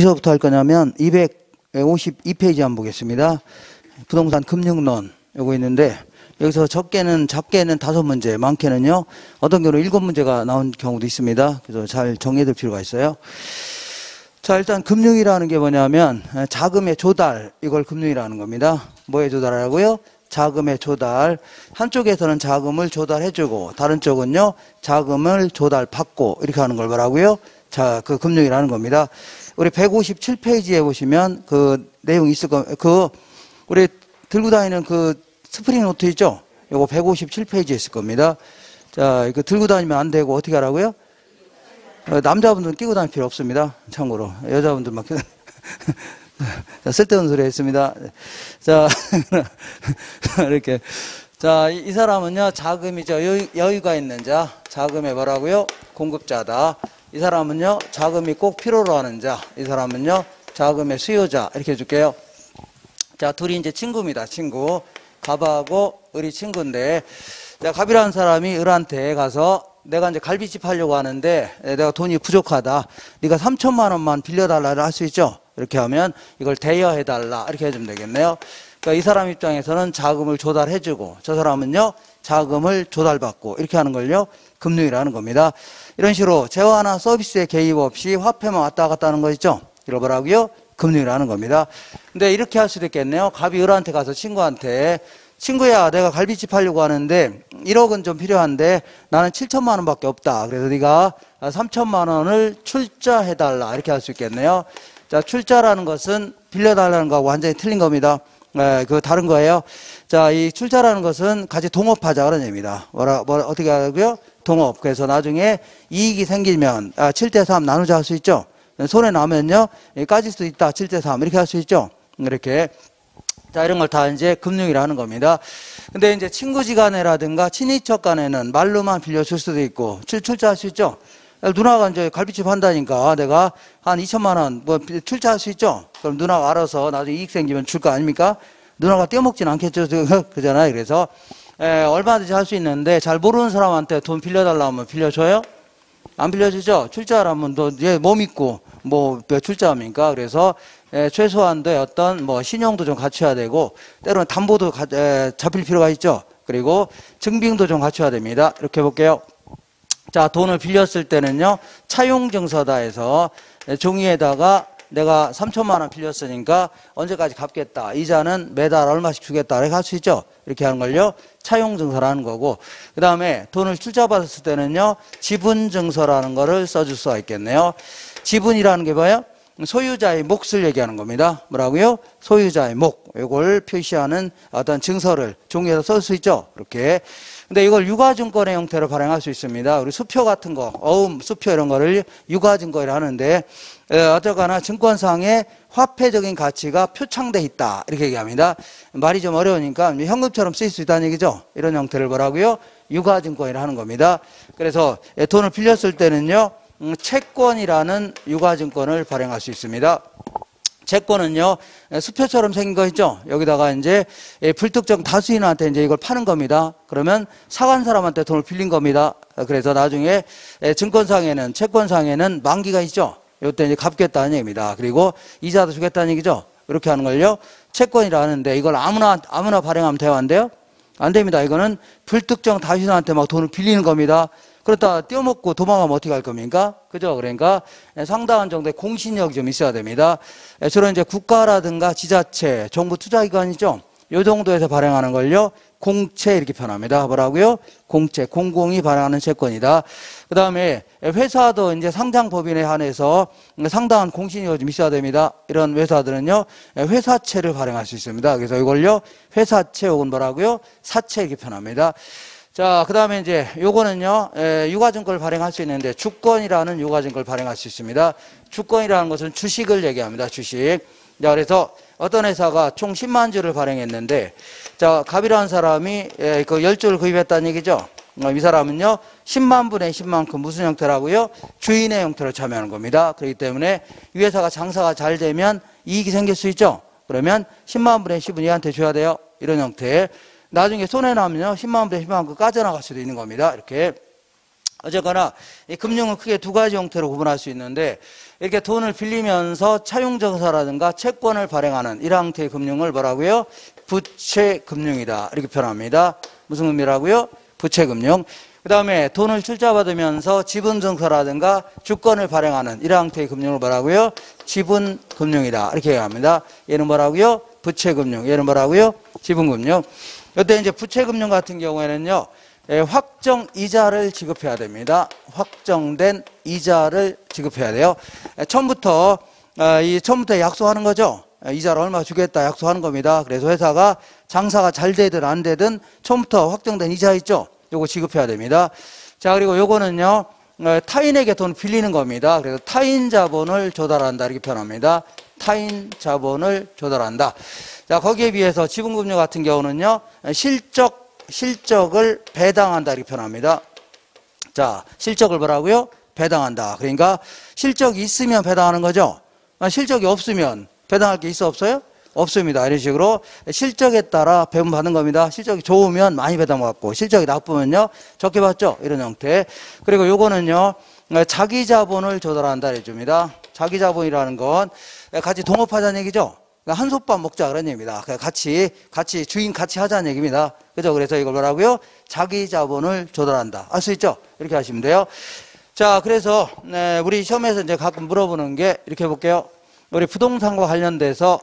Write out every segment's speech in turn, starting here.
어디서부터 할 거냐면 252페이지 한번 보겠습니다. 부동산 금융론 요거 있는데 여기서 작게는 5문제, 많게는요 어떤 경우는 7문제가 나온 경우도 있습니다. 그래서 잘 정리해둘 필요가 있어요. 자, 일단 금융이라는 게 뭐냐면 자금의 조달, 이걸 금융이라는 겁니다. 뭐에 조달하라고요? 자금의 조달. 한쪽에서는 자금을 조달해주고 다른 쪽은요 자금을 조달받고 이렇게 하는 걸 뭐라고요? 자, 그 금융이라는 겁니다. 우리 157페이지에 보시면 그 내용이 있을 겁니다. 우리 들고 다니는 그 스프링 노트 있죠? 요거 157페이지에 있을 겁니다. 자, 이거 들고 다니면 안 되고 어떻게 하라고요? 남자분들은 끼고 다닐 필요 없습니다. 참고로. 여자분들만 끼고 쓸데없는 소리 했습니다. 자, 이렇게. 자, 이 사람은요, 자금이죠. 여유가 있는 자. 자금의 뭐라고요? 공급자다. 이 사람은요, 자금이 꼭 필요로 하는 자. 이 사람은요, 자금의 수요자. 이렇게 해줄게요. 자, 둘이 이제 친구입니다. 친구. 갑하고 을이 친구인데, 자, 갑이라는 사람이 을한테 가서 내가 이제 갈비집 하려고 하는데 내가 돈이 부족하다. 네가 3천만 원만 빌려달라 할 수 있죠? 이렇게 하면 이걸 대여해달라. 이렇게 해주면 되겠네요. 그러니까 이 사람 입장에서는 자금을 조달해주고 저 사람은요, 자금을 조달받고 이렇게 하는 걸요, 금융이라는 겁니다. 이런 식으로 재화나 서비스의 개입 없이 화폐만 왔다 갔다 하는 거 있죠? 이걸 뭐라고요? 금융이라는 겁니다. 근데 이렇게 할 수도 있겠네요. 갑이 을한테 가서 친구한테 친구야, 내가 갈비집 하려고 하는데 1억은 좀 필요한데 나는 7천만 원밖에 없다. 그래서 네가 3천만 원을 출자해달라. 이렇게 할 수 있겠네요. 자, 출자라는 것은 빌려달라는 거하고 완전히 틀린 겁니다. 그거 다른 거예요. 자, 이 출자라는 것은 같이 동업하자 그런 얘기입니다. 어떻게 하고요? 동업. 그래서 나중에 이익이 생기면 7대3 나누자 할 수 있죠. 손해 나면요, 까질 수도 있다. 7대3 이렇게 할 수 있죠. 이렇게. 자, 이런 걸 다 이제 금융이라는 겁니다. 근데 이제 친구지간에라든가 친인척 간에는 말로만 빌려줄 수도 있고 출자할 수 있죠. 누나가 이제 갈비집 한다니까 내가 한 2천만 원 뭐 출자할 수 있죠. 그럼 누나가 알아서 나중에 이익 생기면 줄 거 아닙니까? 누나가 떼먹진 않겠죠. 그잖아요. 그래서 얼마든지 할 수 있는데 잘 모르는 사람한테 돈 빌려달라 하면 빌려줘요? 안 빌려주죠. 출자하면 얘 뭐 믿고 뭐 출자합니까? 그래서 최소한도의 어떤 뭐 신용도 좀 갖춰야 되고 때로는 담보도 잡힐 필요가 있죠. 그리고 증빙도 좀 갖춰야 됩니다. 이렇게 볼게요. 자, 돈을 빌렸을 때는요, 차용증서다 해서 종이에다가 내가 3천만 원 빌렸으니까 언제까지 갚겠다. 이자는 매달 얼마씩 주겠다. 이렇게 할 수 있죠. 이렇게 하는 걸요, 차용증서라는 거고. 그 다음에 돈을 출자받았을 때는요, 지분증서라는 거를 써줄 수가 있겠네요. 지분이라는 게 뭐예요? 소유자의 몫을 얘기하는 겁니다. 뭐라고요? 소유자의 몫. 이걸 표시하는 어떤 증서를 종이에다 쓸 수 있죠. 이렇게. 근데 이걸 유가증권의 형태로 발행할 수 있습니다. 우리 수표 같은 거, 어음, 수표 이런 거를 유가증권이라 하는데, 어쨌거나 증권상의 화폐적인 가치가 표창돼 있다. 이렇게 얘기합니다. 말이 좀 어려우니까 현금처럼 쓰일 수 있다는 얘기죠. 이런 형태를 뭐라고요? 유가증권이라 하는 겁니다. 그래서 돈을 빌렸을 때는요, 채권이라는 유가증권을 발행할 수 있습니다. 채권은요, 수표처럼 생긴 거 있죠? 여기다가 이제 불특정 다수인한테 이제 이걸 파는 겁니다. 그러면 사간 사람한테 돈을 빌린 겁니다. 그래서 나중에 증권상에는, 채권상에는 만기가 있죠? 이때 이제 갚겠다는 얘기입니다. 그리고 이자도 주겠다는 얘기죠? 이렇게 하는 걸요, 채권이라 하는데 이걸 아무나 발행하면 돼요? 안 돼요? 안 됩니다. 이거는 불특정 다수인한테 막 돈을 빌리는 겁니다. 그렇다 떼어먹고 도망가면 어떻게 할 겁니까? 그죠? 그러니까 상당한 정도의 공신력이 좀 있어야 됩니다. 주로 이제 국가라든가 지자체, 정부 투자기관이죠. 이 정도에서 발행하는 걸요, 공채 이렇게 표현합니다. 뭐라고요? 공채, 공공이 발행하는 채권이다. 그 다음에 회사도 이제 상장법인에 한해서 상당한 공신력이 좀 있어야 됩니다. 이런 회사들은요, 회사채를 발행할 수 있습니다. 그래서 이걸요, 회사채 혹은 뭐라고요? 사채 이렇게 표현합니다. 자, 그 다음에 이제 요거는요, 유가증권을 발행할 수 있는데 주권이라는 유가증권을 발행할 수 있습니다. 주권이라는 것은 주식을 얘기합니다. 주식. 자, 그래서 어떤 회사가 총 10만 주를 발행했는데, 자, 갑이라는 사람이 그 10주를 구입했다는 얘기죠. 이 사람은요, 10만 분의 10만큼 무슨 형태라고요? 주인의 형태로 참여하는 겁니다. 그렇기 때문에 이 회사가 장사가 잘 되면 이익이 생길 수 있죠. 그러면 10만 분의 10은 얘한테 줘야 돼요. 이런 형태. 나중에 손해나면요, 10만 분의 10만큼 까져나갈 수도 있는 겁니다. 이렇게. 어쨌거나 이 금융은 크게 두 가지 형태로 구분할 수 있는데 이렇게 돈을 빌리면서 차용증서라든가 채권을 발행하는 이런 형태의 금융을 뭐라고요? 부채금융이다. 이렇게 표현합니다. 무슨 금융이라고요? 부채금융. 그 다음에 돈을 출자받으면서 지분증서라든가 주권을 발행하는 이런 형태의 금융을 뭐라고요? 지분금융이다. 이렇게 얘기합니다. 얘는 뭐라고요? 부채금융. 얘는 뭐라고요? 지분금융. 이때 이제 부채금융 같은 경우에는요, 확정 이자를 지급해야 됩니다. 확정된 이자를 지급해야 돼요. 처음부터 약속하는 거죠. 이자를 얼마 주겠다 약속하는 겁니다. 그래서 회사가 장사가 잘 되든 안 되든 처음부터 확정된 이자 있죠. 요거 지급해야 됩니다. 자, 그리고 요거는요, 타인에게 돈 빌리는 겁니다. 그래서 타인 자본을 조달한다 이렇게 표현합니다. 타인 자본을 조달한다. 자, 거기에 비해서 지분금융 같은 경우는요, 실적을 배당한다 이렇게 표현합니다. 자, 실적을 뭐라고요? 배당한다. 그러니까 실적이 있으면 배당하는 거죠. 실적이 없으면 배당할 게 있어 없어요? 없습니다. 이런 식으로 실적에 따라 배분받는 겁니다. 실적이 좋으면 많이 배당받고 실적이 나쁘면요 적게 받죠. 이런 형태. 그리고 요거는요 자기 자본을 조달한다 해줍니다. 자기 자본이라는 건 같이 동업하자는 얘기죠. 한솥밥 먹자 그런 얘기입니다. 같이 주인 같이 하자는 얘기입니다. 그죠? 그래서 이걸 뭐라고요? 자기 자본을 조달한다. 알 수 있죠? 이렇게 하시면 돼요. 자, 그래서 우리 시험에서 이제 가끔 물어보는 게 이렇게 볼게요. 우리 부동산과 관련돼서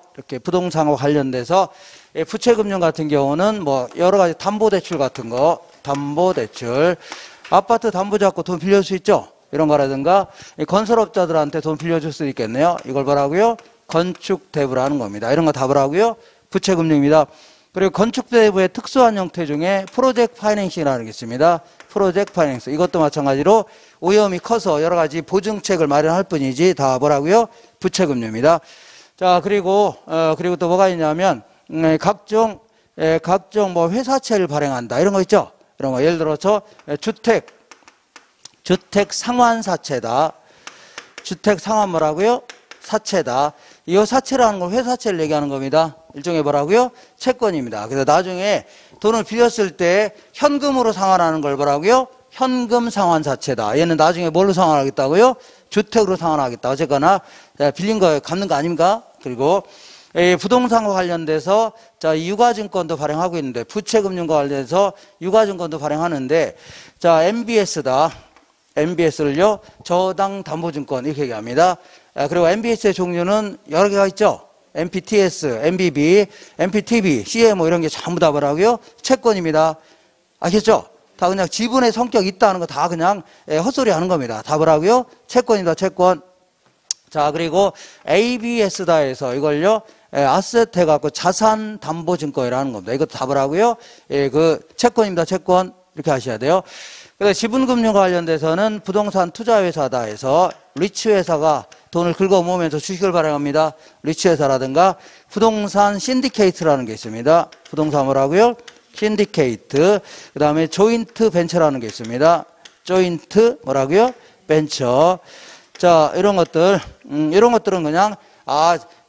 부채금융 같은 경우는 뭐 여러 가지 담보대출 같은 거, 담보대출, 아파트 담보 잡고 돈 빌릴 수 있죠. 이런 거라든가 건설업자들한테 돈 빌려줄 수 있겠네요. 이걸 뭐라고요? 건축대부라는 겁니다. 이런 거 다 뭐라고요? 부채금융입니다. 그리고 건축대부의 특수한 형태 중에 프로젝트 파이낸싱이라는 게 있습니다. 프로젝트 파이낸스. 이것도 마찬가지로 오염이 커서 여러 가지 보증책을 마련할 뿐이지 다 뭐라고요? 부채금융입니다. 자, 그리고 또 뭐가 있냐면, 각종 뭐 회사채를 발행한다. 이런 거 있죠? 이런 거. 예를 들어서 주택 상환사채다. 주택 상환 뭐라고요? 사채다. 이 사채라는 건 회사채를 얘기하는 겁니다. 일종의 뭐라고요? 채권입니다. 그래서 나중에 돈을 빌렸을 때 현금으로 상환하는 걸 뭐라고요? 현금 상환사채다. 얘는 나중에 뭘로 상환하겠다고요? 주택으로 상환하겠다. 어쨌거나 빌린 거 갚는 거 아닙니까? 그리고 부동산과 관련돼서 자, 유가증권도 발행하고 있는데 부채금융과 관련해서 유가증권도 발행하는데 자, MBS다. MBS를요 저당담보증권 이렇게 얘기합니다. 그리고 MBS의 종류는 여러 개가 있죠. MPTS, MBB, MPTB, CMO 이런 게 전부 다 뭐라고요? 채권입니다. 아시겠죠? 다 그냥 지분의 성격이 있다는 거 다 그냥 헛소리 하는 겁니다. 다 뭐라고요? 채권입니다. 채권. 자, 그리고 ABS다 해서 이걸요 아셋 해갖고 자산담보증권이라는 겁니다. 이것도 다 뭐라고요? 그 채권입니다. 채권. 이렇게 하셔야 돼요. 그래서 지분금융과 관련돼서는 부동산 투자회사다 해서 리츠회사가 돈을 긁어 모으면서 주식을 발행합니다. 리츠회사라든가 부동산 신디케이트라는 게 있습니다. 부동산 뭐라고요? 신디케이트. 그 다음에 조인트 벤처라는 게 있습니다. 조인트 뭐라고요? 벤처. 자, 이런 것들은 그냥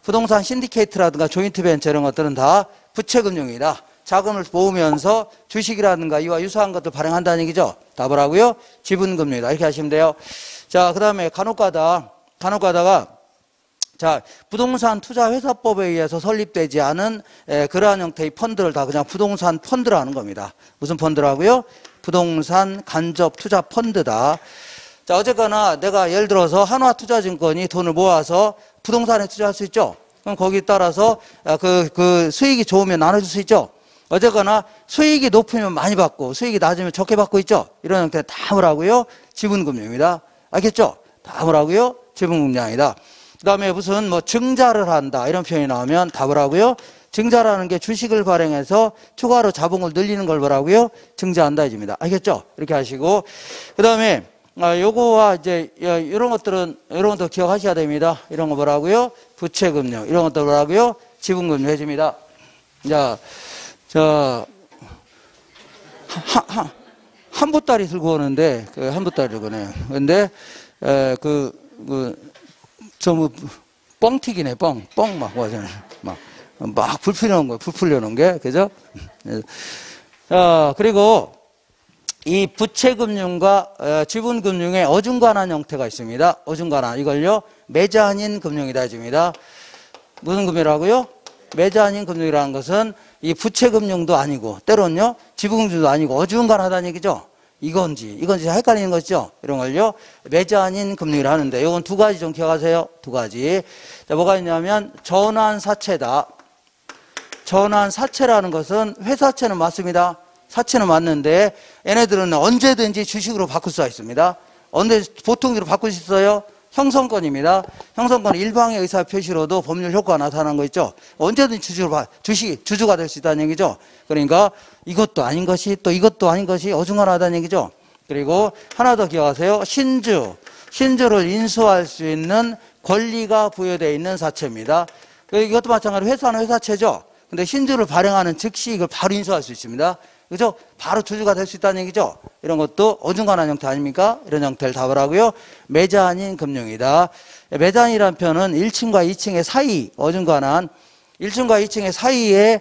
부동산 신디케이트라든가 조인트 벤처 이런 것들은 다 부채금융이다. 자금을 모으면서 주식이라든가 이와 유사한 것들 발행한다는 얘기죠. 다 뭐라고요? 지분금융이다. 이렇게 하시면 돼요. 자, 그 다음에 간혹가다가 자, 부동산 투자회사법에 의해서 설립되지 않은 그러한 형태의 펀드를 다 그냥 부동산 펀드로 하는 겁니다. 무슨 펀드라고요? 부동산 간접 투자 펀드다. 자, 어쨌거나 내가 예를 들어서 한화투자증권이 돈을 모아서 부동산에 투자할 수 있죠. 그럼 거기에 따라서 그 수익이 좋으면 나눠줄 수 있죠. 어쨌거나 수익이 높으면 많이 받고 수익이 낮으면 적게 받고 있죠. 이런 형태 다 뭐라고요? 지분금융입니다. 알겠죠? 다 뭐라고요? 지분금융이다. 그 다음에 무슨 뭐 증자를 한다 이런 표현이 나오면 다 뭐라고요? 증자라는 게 주식을 발행해서 추가로 자본을 늘리는 걸 뭐라고요? 증자한다 해줍니다. 알겠죠? 이렇게 하시고 그 다음에 요거와 이제 이런 것도 기억하셔야 됩니다. 이런 거 뭐라고요? 부채금융. 이런 것도 뭐라고요? 지분금융 해줍니다. 자, 한보따리 들고 오는데, 한보따리 들고 오네요. 근데, 뻥튀기네, 뻥 막, 막 불 풀려놓은 게, 그죠? 자, 그리고, 이 부채금융과 지분금융의 어중간한 형태가 있습니다. 어중간한. 이걸요, 매자아닌 금융이다 해줍니다. 무슨 금융이라고요? 매자아닌 금융이라는 것은 이 부채금융도 아니고, 때로는요, 지분금융도 아니고, 어중간하다는 얘기죠. 이건지 헷갈리는 거죠. 이런 걸요, 매자아닌 금융이라 하는데, 이건 두 가지 좀 기억하세요. 두 가지. 자, 뭐가 있냐면, 전환사채다. 전환사채라는 것은 회사채는 맞습니다. 사채는 맞는데 얘네들은 언제든지 주식으로 바꿀 수가 있습니다. 언제 보통으로 바꿀 수 있어요? 형성권입니다. 형성권은 일방의 의사 표시로도 법률 효과가 나타나는 거 있죠. 언제든지 주주가 될 수 있다는 얘기죠. 그러니까 이것도 아닌 것이 또 이것도 아닌 것이 어중간하다는 얘기죠. 그리고 하나 더 기억하세요. 신주를 인수할 수 있는 권리가 부여되어 있는 사채입니다. 이것도 마찬가지로 회사는 회사채죠. 근데 신주를 발행하는 즉시 이걸 바로 인수할 수 있습니다. 그죠? 바로 주주가 될 수 있다는 얘기죠. 이런 것도 어중간한 형태 아닙니까? 이런 형태를 답을 하고요. 매자아닌 금융이다. 매자아니라는 표현은 1층과 2층의 사이, 어중간한 1층과 2층의 사이에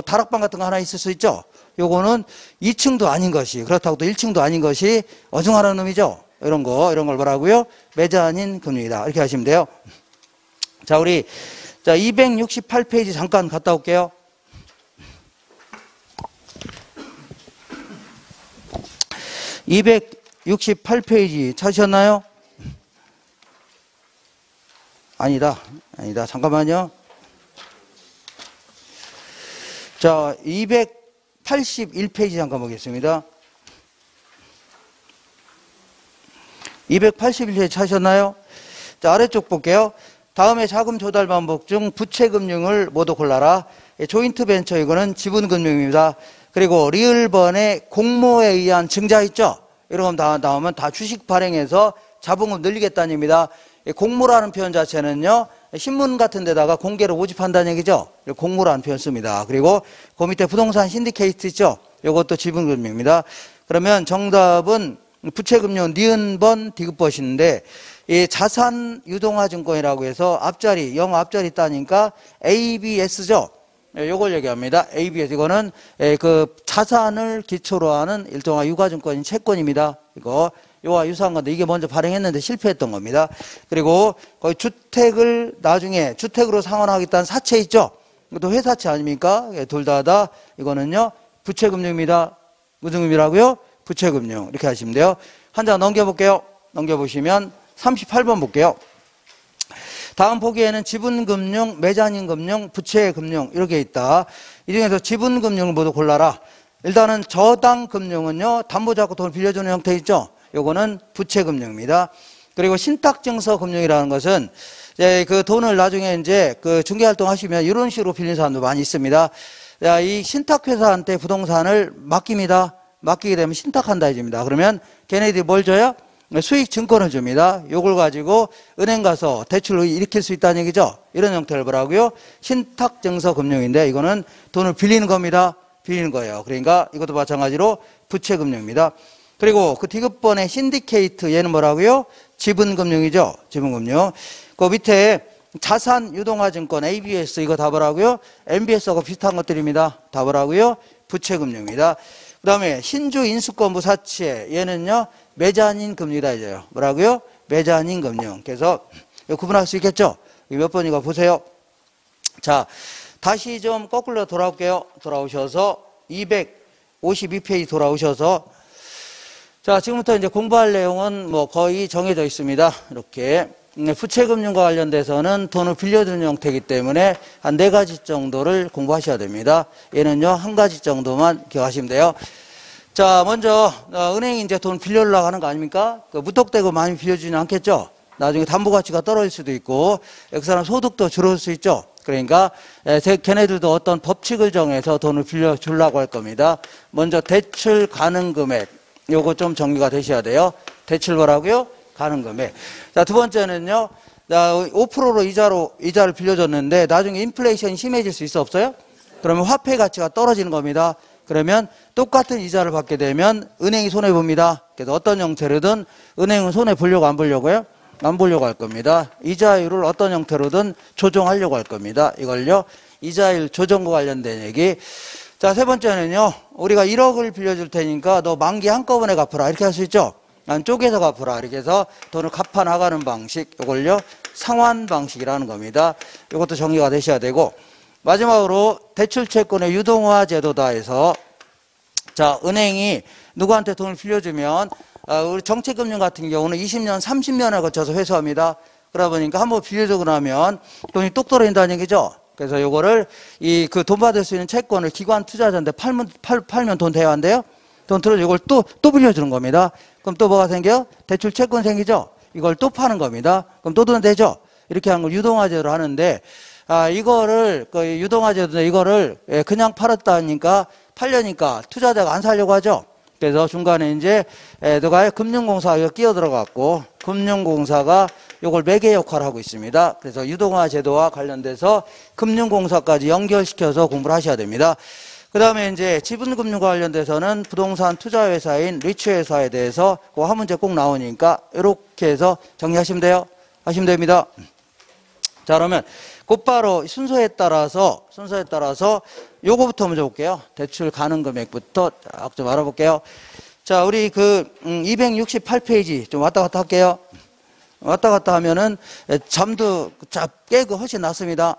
다락방 같은 거 하나 있을 수 있죠. 요거는 2층도 아닌 것이, 그렇다고 또 1층도 아닌 것이 어중간한 놈이죠. 이런 걸 뭐라고요? 매자아닌 금융이다. 이렇게 하시면 돼요. 자, 우리 268페이지 잠깐 갔다 올게요. 268페이지 찾으셨나요? 아니다. 잠깐만요. 자, 281페이지 잠깐 보겠습니다. 281페이지 찾으셨나요? 자, 아래쪽 볼게요. 다음에 자금 조달 방법 중 부채금융을 모두 골라라. 조인트 벤처, 이거는 지분금융입니다. 그리고 리을번의 공모에 의한 증자 있죠? 이런 거 나오면 다 주식 발행해서 자본금 늘리겠다는 얘기입니다. 공모라는 표현 자체는요, 신문 같은 데다가 공개로 모집한다는 얘기죠. 공모라는 표현 씁니다. 그리고 그 밑에 부동산 신디케이트 있죠? 이것도 지분금융입니다. 그러면 정답은 부채금융 니은번 디귿번인데, 이 자산유동화증권이라고 해서 앞자리, 영어 앞자리 따니까 ABS죠? 요걸 얘기합니다. ABS. 이거는 그 자산을 기초로 하는 일종의 유가증권인 채권입니다. 요와 유사한 건데 이게 먼저 발행했는데 실패했던 겁니다. 그리고 거의 나중에 주택으로 상환하겠다는 사채 있죠? 이것도 회사채 아닙니까? 둘 다 이거는요, 부채금융입니다. 무슨 금융이라고요? 부채금융. 이렇게 하시면 돼요. 한 장 넘겨볼게요. 넘겨보시면 38번 볼게요. 다음 보기에는 지분금융, 매자아닌금융, 부채금융 이렇게 있다. 이 중에서 지분금융을 모두 골라라. 일단은 저당금융은요, 담보 잡고 돈을 빌려주는 형태 있죠. 요거는 부채금융입니다. 그리고 신탁증서금융이라는 것은 그 돈을 나중에 이제 그 중개활동 하시면 이런 식으로 빌리는 사람도 많이 있습니다. 이 신탁회사한테 부동산을 맡깁니다. 맡기게 되면 신탁한다 해줍니다. 그러면 걔네들이 뭘 줘요? 수익 증권을 줍니다. 요걸 가지고 은행 가서 대출을 일으킬 수 있다는 얘기죠. 이런 형태를 뭐라고요? 신탁증서금융인데 이거는 돈을 빌리는 겁니다. 빌리는 거예요. 그러니까 이것도 마찬가지로 부채금융입니다. 그리고 그 디귿번의 신디케이트, 얘는 뭐라고요? 지분금융이죠. 지분금융. 그 밑에 자산유동화증권 ABS, 이거 답을 하고요. MBS하고 비슷한 것들입니다. 답을 하고요. 부채금융입니다. 그 다음에 신주인수권부 사채, 얘는요, 매자아닌 금융이다 이제요. 뭐라고요? 매자아닌 금융. 그래서 구분할 수 있겠죠? 몇 번인가 보세요. 자, 다시 좀 거꾸로 돌아올게요. 돌아오셔서 252페이지 돌아오셔서, 자, 지금부터 이제 공부할 내용은 뭐 거의 정해져 있습니다. 이렇게 부채금융과 관련돼서는 돈을 빌려주는 형태이기 때문에 한 4가지 정도를 공부하셔야 됩니다. 얘는요, 1가지 정도만 기억하시면 돼요. 자, 먼저 은행이 이제 돈 빌려주려고 하는 거 아닙니까? 무턱대고 많이 빌려주지는 않겠죠? 나중에 담보 가치가 떨어질 수도 있고, 그 사람 소득도 줄어들 수 있죠? 그러니까 걔네들도 어떤 법칙을 정해서 돈을 빌려주려고 할 겁니다. 먼저 대출 가능 금액, 요거 좀 정리가 되셔야 돼요. 대출 뭐라고요? 가능 금액. 자, 두 번째는요, 5%로 이자를 빌려줬는데 나중에 인플레이션이 심해질 수 있어 없어요? 그러면 화폐 가치가 떨어지는 겁니다. 그러면 똑같은 이자를 받게 되면 은행이 손해봅니다. 그래서 어떤 형태로든 은행은 손해보려고 안 보려고요? 안 보려고 할 겁니다. 이자율을 어떤 형태로든 조정하려고 할 겁니다. 이걸요, 이자율 조정과 관련된 얘기. 자, 세 번째는요. 우리가 1억을 빌려줄 테니까 너 만기 한꺼번에 갚으라. 이렇게 할 수 있죠. 난 쪼개서 갚으라. 이렇게 해서 돈을 갚아 나가는 방식. 이걸요. 상환 방식이라는 겁니다. 이것도 정리가 되셔야 되고, 마지막으로 대출채권의 유동화 제도다 해서, 자, 은행이 누구한테 돈을 빌려주면 우리 정책금융 같은 경우는 20년, 30년에 거쳐서 회수합니다. 그러다 보니까 한번 빌려주고 나면 돈이 똑 떨어진다는 얘기죠. 그래서 요거를 그 돈 받을 수 있는 채권을 기관 투자자한테 팔면 돈 돼야 한대요. 돈 들어서 이걸 또 빌려주는 겁니다. 그럼 또 뭐가 생겨요? 대출 채권 생기죠. 이걸 또 파는 겁니다. 그럼 또 돈 되죠. 이렇게 하는 걸 유동화제로 하는데, 이거를 유동화제도 이거를 그냥 팔았다니까 팔려니까 투자자가 안 사려고 하죠. 그래서 중간에 이제 누가요? 금융공사가 끼어 들어갔고, 금융공사가 요걸 매개 역할을 하고 있습니다. 그래서 유동화 제도와 관련돼서 금융공사까지 연결시켜서 공부를 하셔야 됩니다. 그 다음에 이제 지분금융과 관련돼서는 부동산 투자회사인 리츠회사에 대해서 그 한 문제 꼭 나오니까 이렇게 해서 정리하시면 돼요. 하시면 됩니다. 자, 그러면 곧바로 순서에 따라서 요거부터 먼저 볼게요. 대출 가능 금액부터 쫙 좀 알아볼게요. 자, 우리 268페이지 좀 왔다 갔다 할게요. 왔다 갔다 하면은 잠도 깨고 훨씬 낫습니다.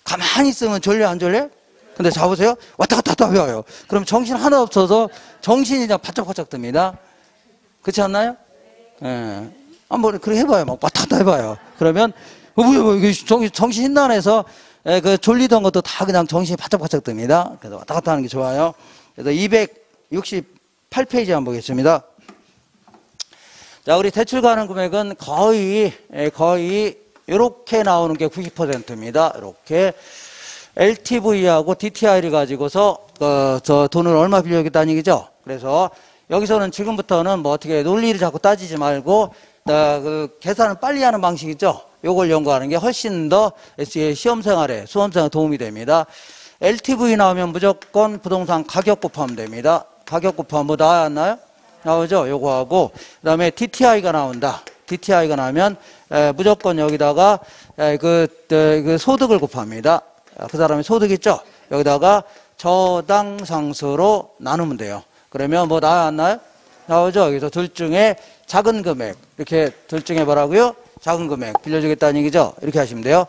가만히 있으면 졸려 안 졸려? 근데 잡으세요? 왔다 갔다 하다 외워요. 그럼 정신 하나 없어서 정신이 그냥 바짝바짝 듭니다. 그렇지 않나요? 예. 한번 그렇게 해봐요. 막 왔다 갔다 해봐요. 그러면 정신 hin단해서 그 졸리던 것도 다 그냥 정신이 바짝바짝 듭니다. 그래서 왔다 갔다 하는 게 좋아요. 그래서 268페이지 한번 보겠습니다. 자, 우리 대출 가능 금액은 거의 이렇게 나오는 게 90%입니다. 이렇게 LTV하고 DTI를 가지고서 저 돈을 얼마 빌려주겠다는 얘기죠. 그래서 여기서는 지금부터는 뭐 어떻게 논리를 자꾸 따지지 말고 그 계산을 빨리 하는 방식이죠. 요걸 연구하는 게 훨씬 더 시험 생활에 수험 생활에 도움이 됩니다. LTV 나오면 무조건 부동산 가격 곱하면 됩니다. 가격 곱하면 뭐 나와야 안 나요? 나오죠. 요거하고 그다음에 DTI가 나온다. DTI가 나면 무조건 여기다가 그 소득을 곱합니다. 그 사람의 소득 있죠. 여기다가 저당 상수로 나누면 돼요. 그러면 뭐 나와야 안 나요? 나오죠. 여기서 둘 중에 작은 금액, 이렇게 둘 중에 뭐라고요? 작은 금액 빌려주겠다는 얘기죠. 이렇게 하시면 돼요.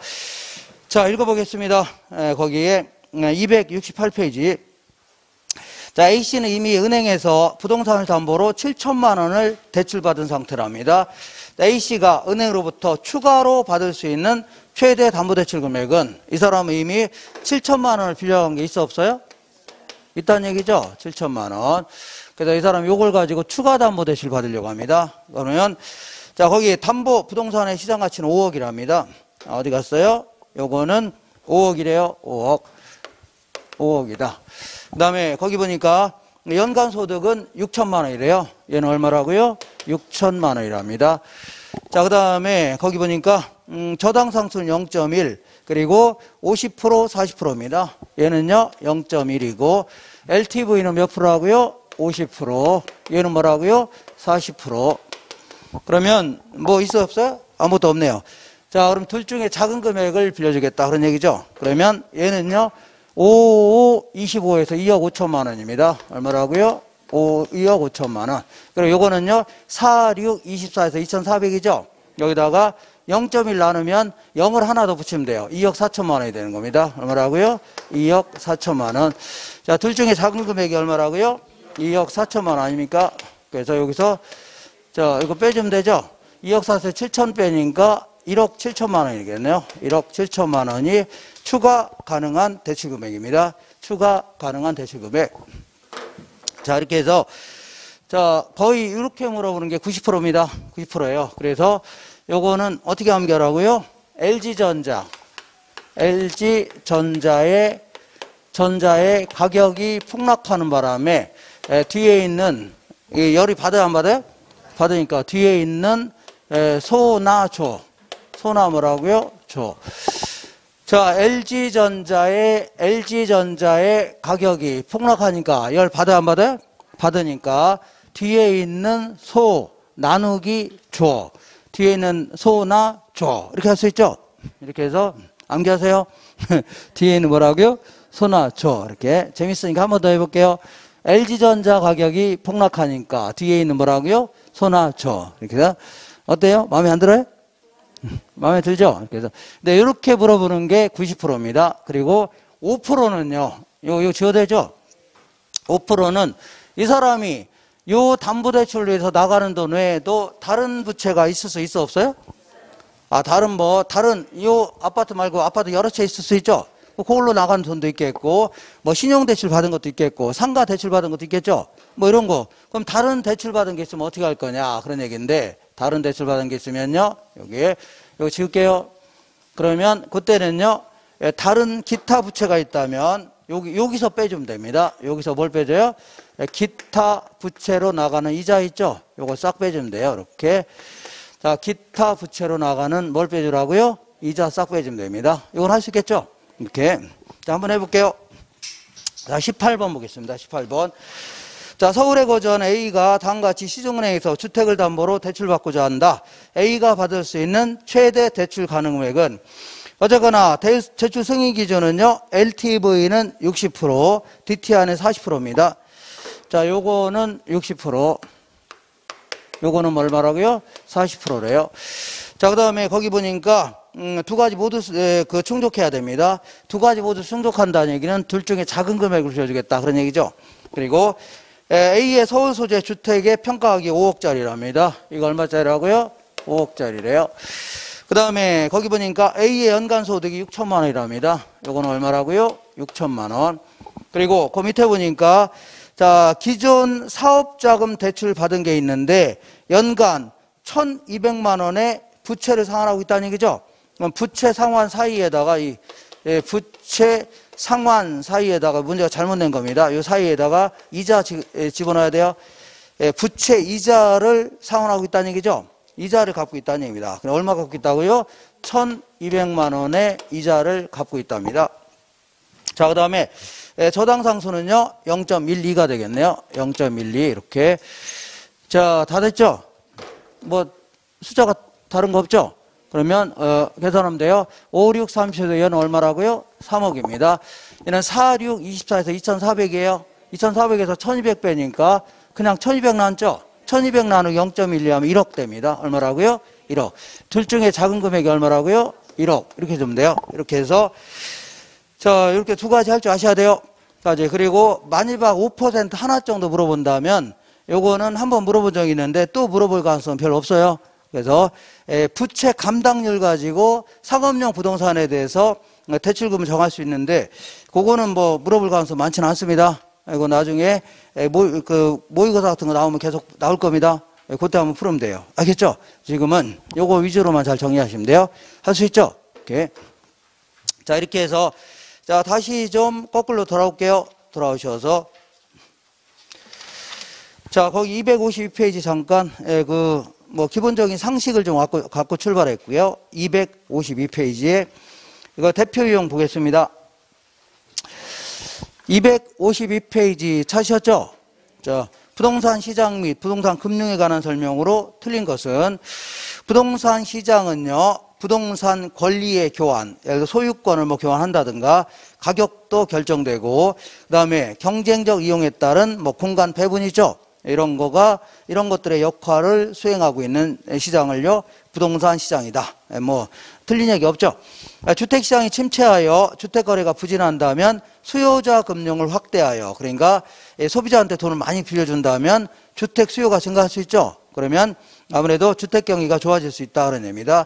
자, 읽어보겠습니다. 거기에 268페이지. 자, A씨는 이미 은행에서 부동산을 담보로 7천만 원을 대출받은 상태랍니다. A씨가 은행으로부터 추가로 받을 수 있는 최대 담보대출 금액은, 이 사람은 이미 7천만 원을 빌려간 게 있어 없어요? 있다는 얘기죠. 7천만 원. 그래서 이 사람이 요걸 가지고 추가 담보대출 받으려고 합니다. 그러면 자, 거기 담보 부동산의 시장 가치는 5억이랍니다. 어디 갔어요? 요거는 5억이래요. 5억이다. 그 다음에 거기 보니까 연간 소득은 6천만 원이래요. 얘는 얼마라고요? 6천만 원이랍니다. 자, 그 다음에 거기 보니까 저당 상수는 0.1, 그리고 50% 40%입니다. 얘는요 0.1이고 LTV는 몇 프로라고요? 50%. 얘는 뭐라고요? 40%. 그러면 뭐 있어 없어요? 아무것도 없네요. 자, 그럼 둘 중에 작은 금액을 빌려주겠다 그런 얘기죠. 그러면 얘는요 25에서 2억 5천만 원입니다. 얼마라고요? 2억 5천만 원. 그리고 요거는요 46, 24에서 2,400이죠. 여기다가 0.1 나누면 0을 하나 더 붙이면 돼요. 2억 4천만 원이 되는 겁니다. 얼마라고요? 2억 4천만 원. 자, 둘 중에 작은 금액이 얼마라고요? 2억 4천만 원 아닙니까? 그래서 여기서 자, 이거 빼주면 되죠? 2억 4천 7천 빼니까 1억 7천만 원이겠네요. 1억 7천만 원이 추가 가능한 대출 금액입니다. 추가 가능한 대출 금액. 자, 이렇게 해서 자, 거의 이렇게 물어보는 게 90%입니다. 90%예요. 그래서 요거는 어떻게 암기하라고요? LG전자의 가격이 폭락하는 바람에 뒤에 있는 이 열이 받아요, 안 받아요? 받으니까 뒤에 있는 소나 뭐라고요? 조. 자, LG전자의 가격이 폭락하니까 열 받아요, 안 받아요? 받으니까 뒤에 있는 소 나누기 조. 뒤에 있는 소나 조. 이렇게 할 수 있죠? 이렇게 해서 암기하세요. 뒤에 있는 뭐라고요? 소나 조. 이렇게 재밌으니까 한 번 더 해볼게요. LG전자 가격이 폭락하니까 뒤에 있는 뭐라고요? 소나 조. 이렇게 해서 어때요? 마음에 안 들어요? 마음에 들죠? 그래서 근데 이렇게 물어보는 게 90%입니다. 그리고 5%는요. 이거 지워되죠? 5%는 이 사람이 요 담보대출을 위해서 나가는 돈 외에도 다른 부채가 있을 수 있어 없어요? 다른 요 아파트 말고 아파트 여러 채 있을 수 있죠? 그걸로 나가는 돈도 있겠고, 뭐 신용대출 받은 것도 있겠고, 상가 대출 받은 것도 있겠죠? 뭐 이런 거. 그럼 다른 대출 받은 게 있으면 어떻게 할 거냐? 그런 얘기인데, 다른 대출 받은 게 있으면요, 여기 지울게요. 그러면 그때는요, 다른 기타 부채가 있다면, 여기서 빼주면 됩니다. 여기서 뭘 빼줘요? 기타 부채로 나가는 이자 있죠? 요거 싹 빼주면 돼요. 이렇게. 자, 기타 부채로 나가는 뭘 빼주라고요? 이자 싹 빼주면 됩니다. 이건 할 수 있겠죠? 이렇게. 자, 한번 해볼게요. 자, 18번 보겠습니다. 18번. 자, 서울의 거주한 A가 다음같이 시중은행에서 주택을 담보로 대출받고자 한다. A가 받을 수 있는 최대 대출 가능 금액은 어쨌거나 대출 승인 기준은요, LTV는 60%, DTI는 40%입니다. 자, 요거는 60%, 요거는 뭘 말하고요? 40%래요. 자, 그 다음에 거기 보니까 두 가지 모두 충족해야 됩니다. 두 가지 모두 충족한다는 얘기는 둘 중에 작은 금액을 줘주겠다 그런 얘기죠. 그리고 A의 서울 소재 주택의 평가액이 5억짜리랍니다. 이거 얼마짜리라고요? 5억짜리래요. 그 다음에 거기 보니까 A의 연간 소득이 6천만 원이랍니다. 요거는 얼마라고요? 6천만 원. 그리고 그 밑에 보니까 자, 기존 사업자금 대출 받은 게 있는데 연간 1,200만 원의 부채를 상환하고 있다는 얘기죠. 그럼 부채 상환 사이에다가 부채 상환 사이에다가 문제가 잘못된 겁니다. 이 사이에다가 이자 집어넣어야 돼요. 부채 이자를 상환하고 있다는 얘기죠. 이자를 갖고 있다는 얘기입니다. 그럼 얼마 갖고 있다고요? 1,200만 원의 이자를 갖고 있답니다. 자, 그 다음에 저당 상수는요 0.12가 되겠네요. 0.12 이렇게. 자, 다 됐죠? 뭐 숫자가 다른 거 없죠? 그러면 계산하면 돼요. 5, 6, 30에서 얘는 얼마라고요? 3억입니다. 얘는 4, 6, 24에서 2,400이에요. 2,400에서 1,200 빼니까 그냥 1,200 나왔죠? 1,200 나누기 0.12 하면 1억 됩니다. 얼마라고요? 1억. 둘 중에 작은 금액이 얼마라고요? 1억. 이렇게 주면 돼요. 이렇게 해서 자, 이렇게 두 가지 할 줄 아셔야 돼요. 자, 이제 그리고 만일박 5% 하나 정도 물어본다면 요거는 한번 물어본 적이 있는데 또 물어볼 가능성은 별로 없어요. 그래서 부채 감당률 가지고 상업용 부동산에 대해서 대출금을 정할 수 있는데 그거는 뭐 물어볼 가능성 많지는 않습니다. 이거 나중에 모의고사 같은 거 나오면 계속 나올 겁니다. 그때 한번 풀으면 돼요. 알겠죠? 지금은 요거 위주로만 잘 정리하시면 돼요. 할 수 있죠? 이렇게. 자, 이렇게 해서 자, 다시 좀 거꾸로 돌아올게요. 돌아오셔서 자, 거기 252페이지 잠깐 뭐 기본적인 상식을 좀 갖고 출발했고요. 252페이지에 이거 대표유형 보겠습니다. 252페이지 찾으셨죠? 자, 부동산 시장 및 부동산 금융에 관한 설명으로 틀린 것은 부동산 시장은요, 부동산 권리의 교환, 예를 들어 소유권을 뭐 교환한다든가 가격도 결정되고 그다음에 경쟁적 이용에 따른 뭐 공간 배분이죠. 이런 것들의 역할을 수행하고 있는 시장을요, 부동산 시장이다. 뭐, 틀린 얘기 없죠. 주택시장이 침체하여 주택거래가 부진한다면 수요자 금융을 확대하여, 그러니까 소비자한테 돈을 많이 빌려준다면 주택 수요가 증가할 수 있죠. 그러면 아무래도 주택 경기가 좋아질 수 있다. 그런 의미입니다.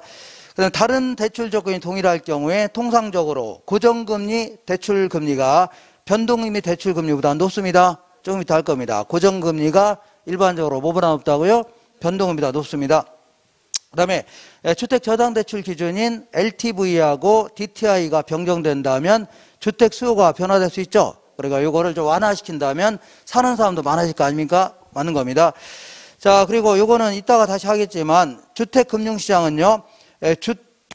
그다음 다른 대출 조건이 동일할 경우에 통상적으로 고정금리 대출금리가 변동금리 대출금리보다 높습니다. 조금 이따 할 겁니다. 고정금리가 일반적으로 뭐보다 높다고요? 변동금리보다 높습니다. 그 다음에 주택저당대출 기준인 LTV하고 DTI가 변경된다면 주택 수요가 변화될 수 있죠. 그러니까 이거를 좀 완화시킨다면 사는 사람도 많아질 거 아닙니까? 맞는 겁니다. 자, 그리고 이거는 이따가 다시 하겠지만 주택금융시장은요,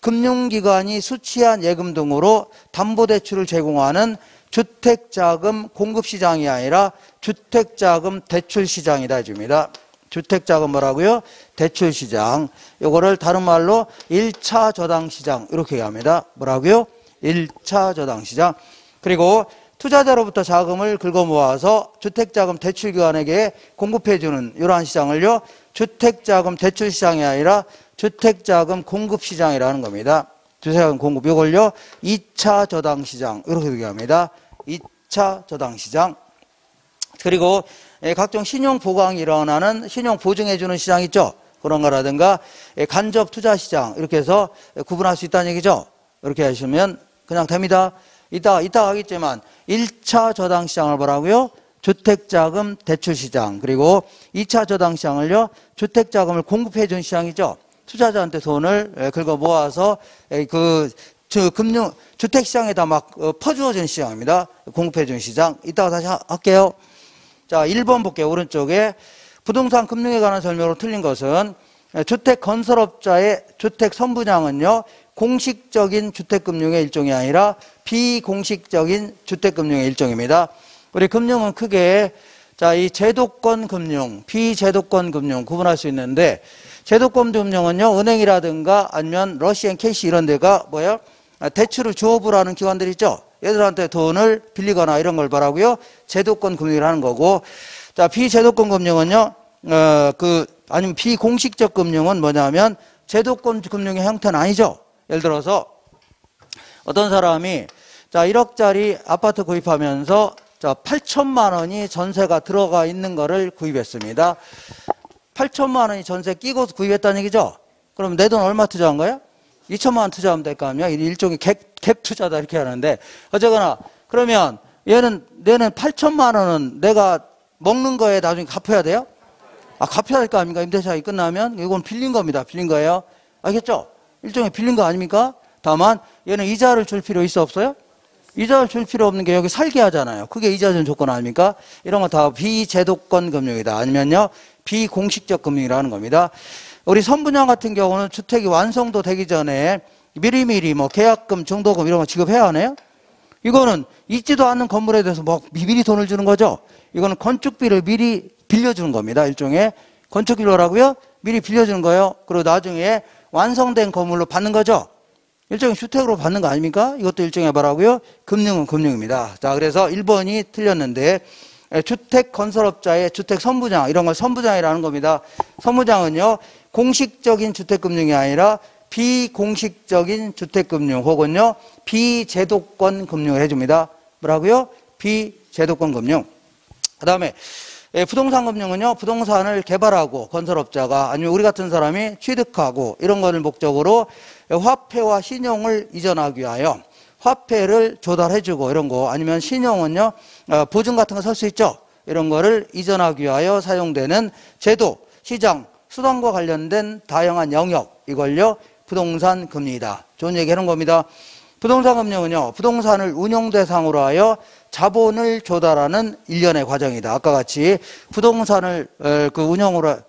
금융기관이 수취한 예금 등으로 담보대출을 제공하는 주택자금 공급시장이 아니라 주택자금 대출시장이다 해줍니다. 주택자금 뭐라고요? 대출시장. 요거를 다른 말로 1차 저당시장 이렇게 얘기합니다. 뭐라고요? 1차 저당시장. 그리고 투자자로부터 자금을 긁어 모아서 주택자금 대출기관에게 공급해주는 이러한 시장을요, 주택자금 대출시장이 아니라 주택자금 공급시장이라는 겁니다. 주택자금 공급, 이걸요 2차 저당시장 이렇게 얘기합니다. 2차 저당시장. 그리고 각종 신용 보강이 일어나는 신용 보증해주는 시장 있죠. 그런 거라든가 간접 투자 시장 이렇게 해서 구분할 수 있다는 얘기죠. 이렇게 하시면 그냥 됩니다. 이따 하겠지만 1차 저당 시장을 뭐라고요? 주택자금 대출 시장. 그리고 2차 저당 시장을요, 주택자금을 공급해 준 시장이죠. 투자자한테 돈을 긁어 모아서 금융 주택 시장에다 막 퍼주어 준 시장입니다. 공급해 준 시장. 이따가 다시 할게요. 자, 1번 볼게요. 오른쪽에 부동산 금융에 관한 설명으로 틀린 것은 주택 건설업자의 주택 선분양은요, 공식적인 주택금융의 일종이 아니라 비공식적인 주택금융의 일종입니다. 우리 금융은 크게 자, 이 제도권 금융, 비제도권 금융 구분할 수 있는데, 제도권 금융은요, 은행이라든가 아니면 러시앤캐시 이런 데가 뭐예요? 대출을 주업을 하는 기관들이 있죠. 얘들한테 돈을 빌리거나 이런 걸 뭐라고요? 제도권 금융을 하는 거고, 자, 비제도권 금융은요, 아니면 비공식적 금융은 뭐냐면 제도권 금융의 형태는 아니죠. 예를 들어서 어떤 사람이 자, 1억짜리 아파트 구입하면서 자, 8천만 원이 전세가 들어가 있는 거를 구입했습니다. 8천만 원이 전세 끼고 구입했다는 얘기죠. 그럼 내 돈 얼마 투자한 거예요? 2천만 원 투자하면 될 거 아니야? 일종의 갭 투자다 이렇게 하는데, 어쨌거나 그러면 얘는 8천만 원은 내가 먹는 거에 나중에 갚아야 돼요? 갚아야 될 거 아닙니까? 임대차익 끝나면 이건 빌린 겁니다. 빌린 거예요. 알겠죠? 일종의 빌린 거 아닙니까? 다만 얘는 이자를 줄 필요 있어 없어요? 이자를 줄 필요 없는 게 여기 살게 하잖아요. 그게 이자 준 조건 아닙니까? 이런 거 다 비제도권 금융이다. 아니면요, 비공식적 금융이라는 겁니다. 우리 선분양 같은 경우는 주택이 완성도 되기 전에 미리미리 뭐 계약금, 중도금 이런 거 지급해야 하네요? 이거는 있지도 않는 건물에 대해서 뭐 미리 돈을 주는 거죠? 이거는 건축비를 미리 빌려주는 겁니다. 일종의 건축비료라고요? 미리 빌려주는 거예요. 그리고 나중에 완성된 건물로 받는 거죠? 일종의 주택으로 받는 거 아닙니까? 이것도 일종의 뭐라고요? 금융은 금융입니다. 자, 그래서 1번이 틀렸는데, 주택 건설업자의 주택 선분양, 이런 걸 선분양이라는 겁니다. 선분양은요, 공식적인 주택금융이 아니라 비공식적인 주택금융 혹은요, 비제도권 금융을 해줍니다. 뭐라고요? 비제도권 금융. 그 다음에 부동산 금융은요, 부동산을 개발하고 건설업자가 아니면 우리 같은 사람이 취득하고 이런 거를 목적으로 화폐와 신용을 이전하기 위하여 화폐를 조달해주고 이런 거, 아니면 신용은요, 보증 같은 거 설 수 있죠. 이런 거를 이전하기 위하여 사용되는 제도, 시장, 수단과 관련된 다양한 영역, 이걸요 부동산 금융이다. 좋은 얘기 하는 겁니다. 부동산 금융은요, 부동산을 운용 대상으로 하여 자본을 조달하는 일련의 과정이다. 아까 같이 부동산을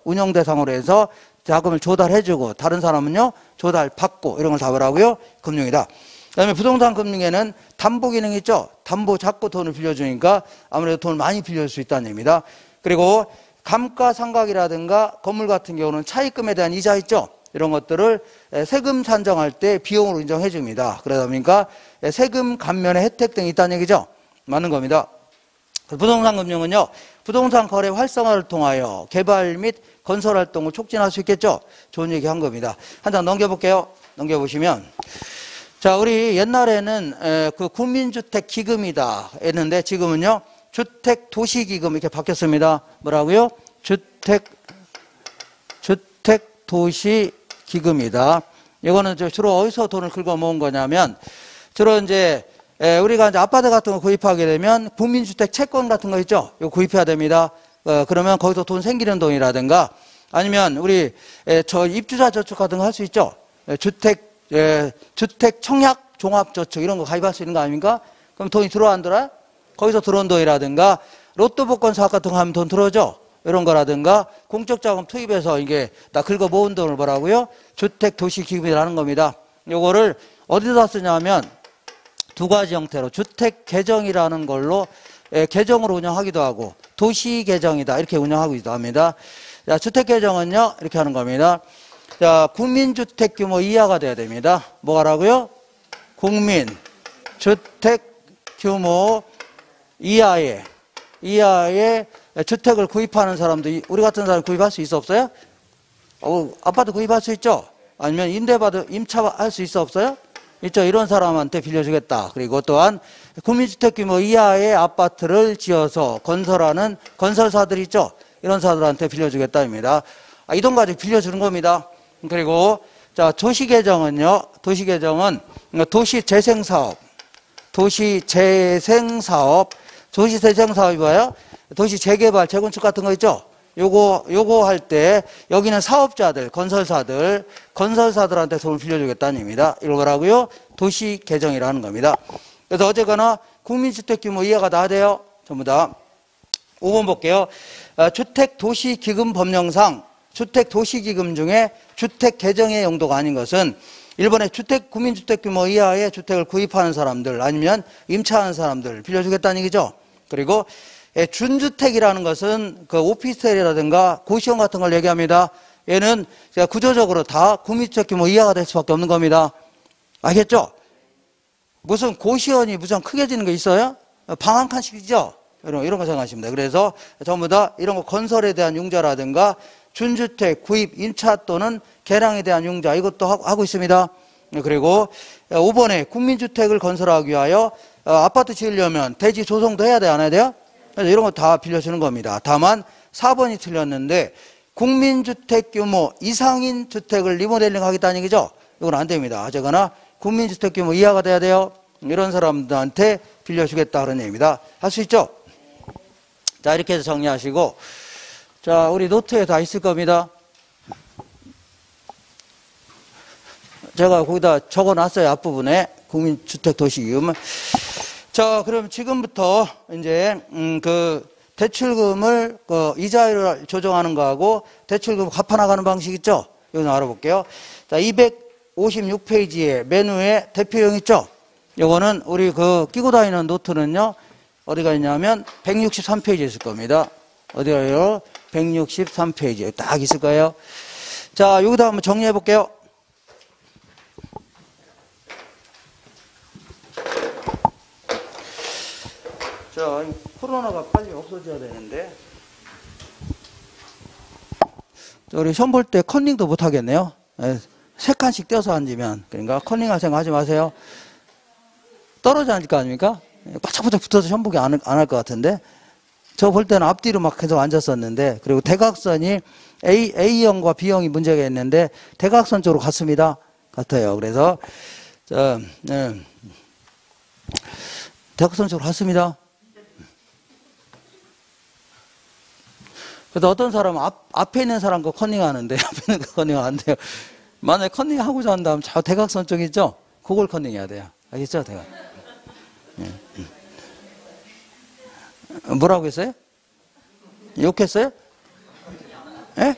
운용 대상으로 해서 자금을 조달해주고, 다른 사람은요 조달받고, 이런 걸 다 뭐라고요? 금융이다. 그다음에 부동산 금융에는 담보 기능이 있죠. 담보 잡고 돈을 빌려주니까 아무래도 돈을 많이 빌려줄 수 있다는 얘기입니다. 그리고 감가상각이라든가 건물 같은 경우는 차입금에 대한 이자 있죠. 이런 것들을 세금 산정할 때 비용으로 인정해 줍니다. 그러다 보니까 세금 감면의 혜택 등이 있다는 얘기죠. 맞는 겁니다. 부동산 금융은요, 부동산 거래 활성화를 통하여 개발 및 건설 활동을 촉진할 수 있겠죠. 좋은 얘기 한 겁니다. 한 장 넘겨볼게요. 넘겨보시면, 자, 우리 옛날에는 그 국민주택 기금이다 했는데, 지금은요 주택 도시기금 이렇게 바뀌었습니다. 뭐라고요? 주택 도시기금이다. 이거는 주로 어디서 돈을 긁어 모은 거냐면, 주로 이제 우리가 이제 아파트 같은 거 구입하게 되면 국민주택 채권 같은 거 있죠. 이거 구입해야 됩니다. 그러면 거기서 돈 생기는 돈이라든가, 아니면 우리 입주자 저축 같은 거 할 수 있죠. 주택 청약 종합저축 이런 거 가입할 수 있는 거 아닙니까? 그럼 돈이 들어와 안 들어와요? 거기서 들어온 돈이라든가, 로또 복권 사업 같은 거 하면 돈 들어오죠. 이런 거라든가, 공적 자금 투입해서 이게 나 긁어 모은 돈을 뭐라고요? 주택 도시 기금이라는 겁니다. 요거를 어디다 쓰냐면 두 가지 형태로, 주택 계정이라는 걸로 계정으로 운영하기도 하고, 도시 계정이다 이렇게 운영하기도 합니다. 자, 주택 계정은요 이렇게 하는 겁니다. 자, 국민주택 규모 이하가 돼야 됩니다. 뭐라고요? 국민주택 규모 이하의 주택을 구입하는 사람도 우리 같은 사람 구입할 수 있어 없어요? 아파트 구입할 수 있죠? 아니면 임차할 수 있어 없어요? 있죠. 이런 사람한테 빌려주겠다. 그리고 또한 국민주택 규모 이하의 아파트를 지어서 건설하는 건설사들 있죠. 이런 사람들한테 빌려주겠다입니다. 이 돈 가지고 빌려주는 겁니다. 그리고 자, 도시개정은요. 도시개정은 도시재생사업. 도시재생사업이 뭐예요? 도시재개발, 재건축 같은 거 있죠? 요거 할 때 여기는 사업자들, 건설사들한테 돈을 빌려주겠다는 의미입니다. 이거라고요. 도시개정이라는 겁니다. 그래서 어쨌거나 국민주택 규모 이해가 다 돼요. 전부 다. 5번 볼게요. 주택도시기금 법령상 주택도시기금 중에 주택개정의 용도가 아닌 것은 1번에 국민주택 규모 이하의 주택을 구입하는 사람들 아니면 임차하는 사람들 빌려주겠다는 얘기죠. 그리고 준주택이라는 것은 그 오피스텔이라든가 고시원 같은 걸 얘기합니다. 얘는 구조적으로 다 국민주택 규모 이하가 될 수밖에 없는 겁니다. 알겠죠? 무슨 고시원이 무슨 크게 지는 거 있어요? 방 한 칸씩이죠? 이런 거 생각하시면 돼요. 그래서 전부 다 이런 거 건설에 대한 융자라든가 준주택, 구입, 임차 또는 개량에 대한 융자 이것도 하고 있습니다. 그리고 5번에 국민주택을 건설하기 위하여 아파트 지으려면 대지 조성도 해야 돼, 안 해야 돼요? 그래서 이런 거 다 빌려주는 겁니다. 다만 4번이 틀렸는데 국민주택 규모 이상인 주택을 리모델링 하겠다는 얘기죠? 이건 안 됩니다. 어쨌거나 국민주택 규모 이하가 돼야 돼요. 이런 사람들한테 빌려주겠다 그런 얘기입니다. 할 수 있죠? 자, 이렇게 해서 정리하시고 자, 우리 노트에 다 있을 겁니다. 제가 거기다 적어놨어요. 앞부분에 국민주택도시기금. 자, 그럼 지금부터 이제 그 대출금을 이자율을 조정하는 거하고 대출금 갚아나가는 방식 있죠? 이거 좀 알아볼게요. 자, 256페이지에 메뉴에 대표형 있죠? 요거는 우리 끼고 다니는 노트는요. 어디가 있냐면 163페이지에 있을 겁니다. 어디가요? 163페이지에 딱 있을 거예요. 자, 여기다 한번 정리해 볼게요. 자, 코로나가 빨리 없어져야 되는데. 우리 시험 볼 때 컨닝도 못 하겠네요. 3칸씩 떼어서 앉으면. 그러니까 컨닝 할 생각 하지 마세요. 떨어져 앉을 거 아닙니까? 바짝바짝 붙어서 시험 보기 안 할 것 같은데. 저 볼 때는 앞뒤로 막 계속 앉았었는데, 그리고 대각선이 A형과 B형이 문제가 있는데, 대각선 쪽으로 같아요. 그래서, 대각선 쪽으로 갔습니다. 그래서 어떤 사람은 앞에 있는 사람 거 컨닝 하는데, 앞에 있는 거 컨닝 안 돼요. 만약에 컨닝 하고자 한다면 저 대각선 쪽 있죠? 그걸 컨닝 해야 돼요. 알겠죠? 뭐라고 했어요? 욕했어요? 예?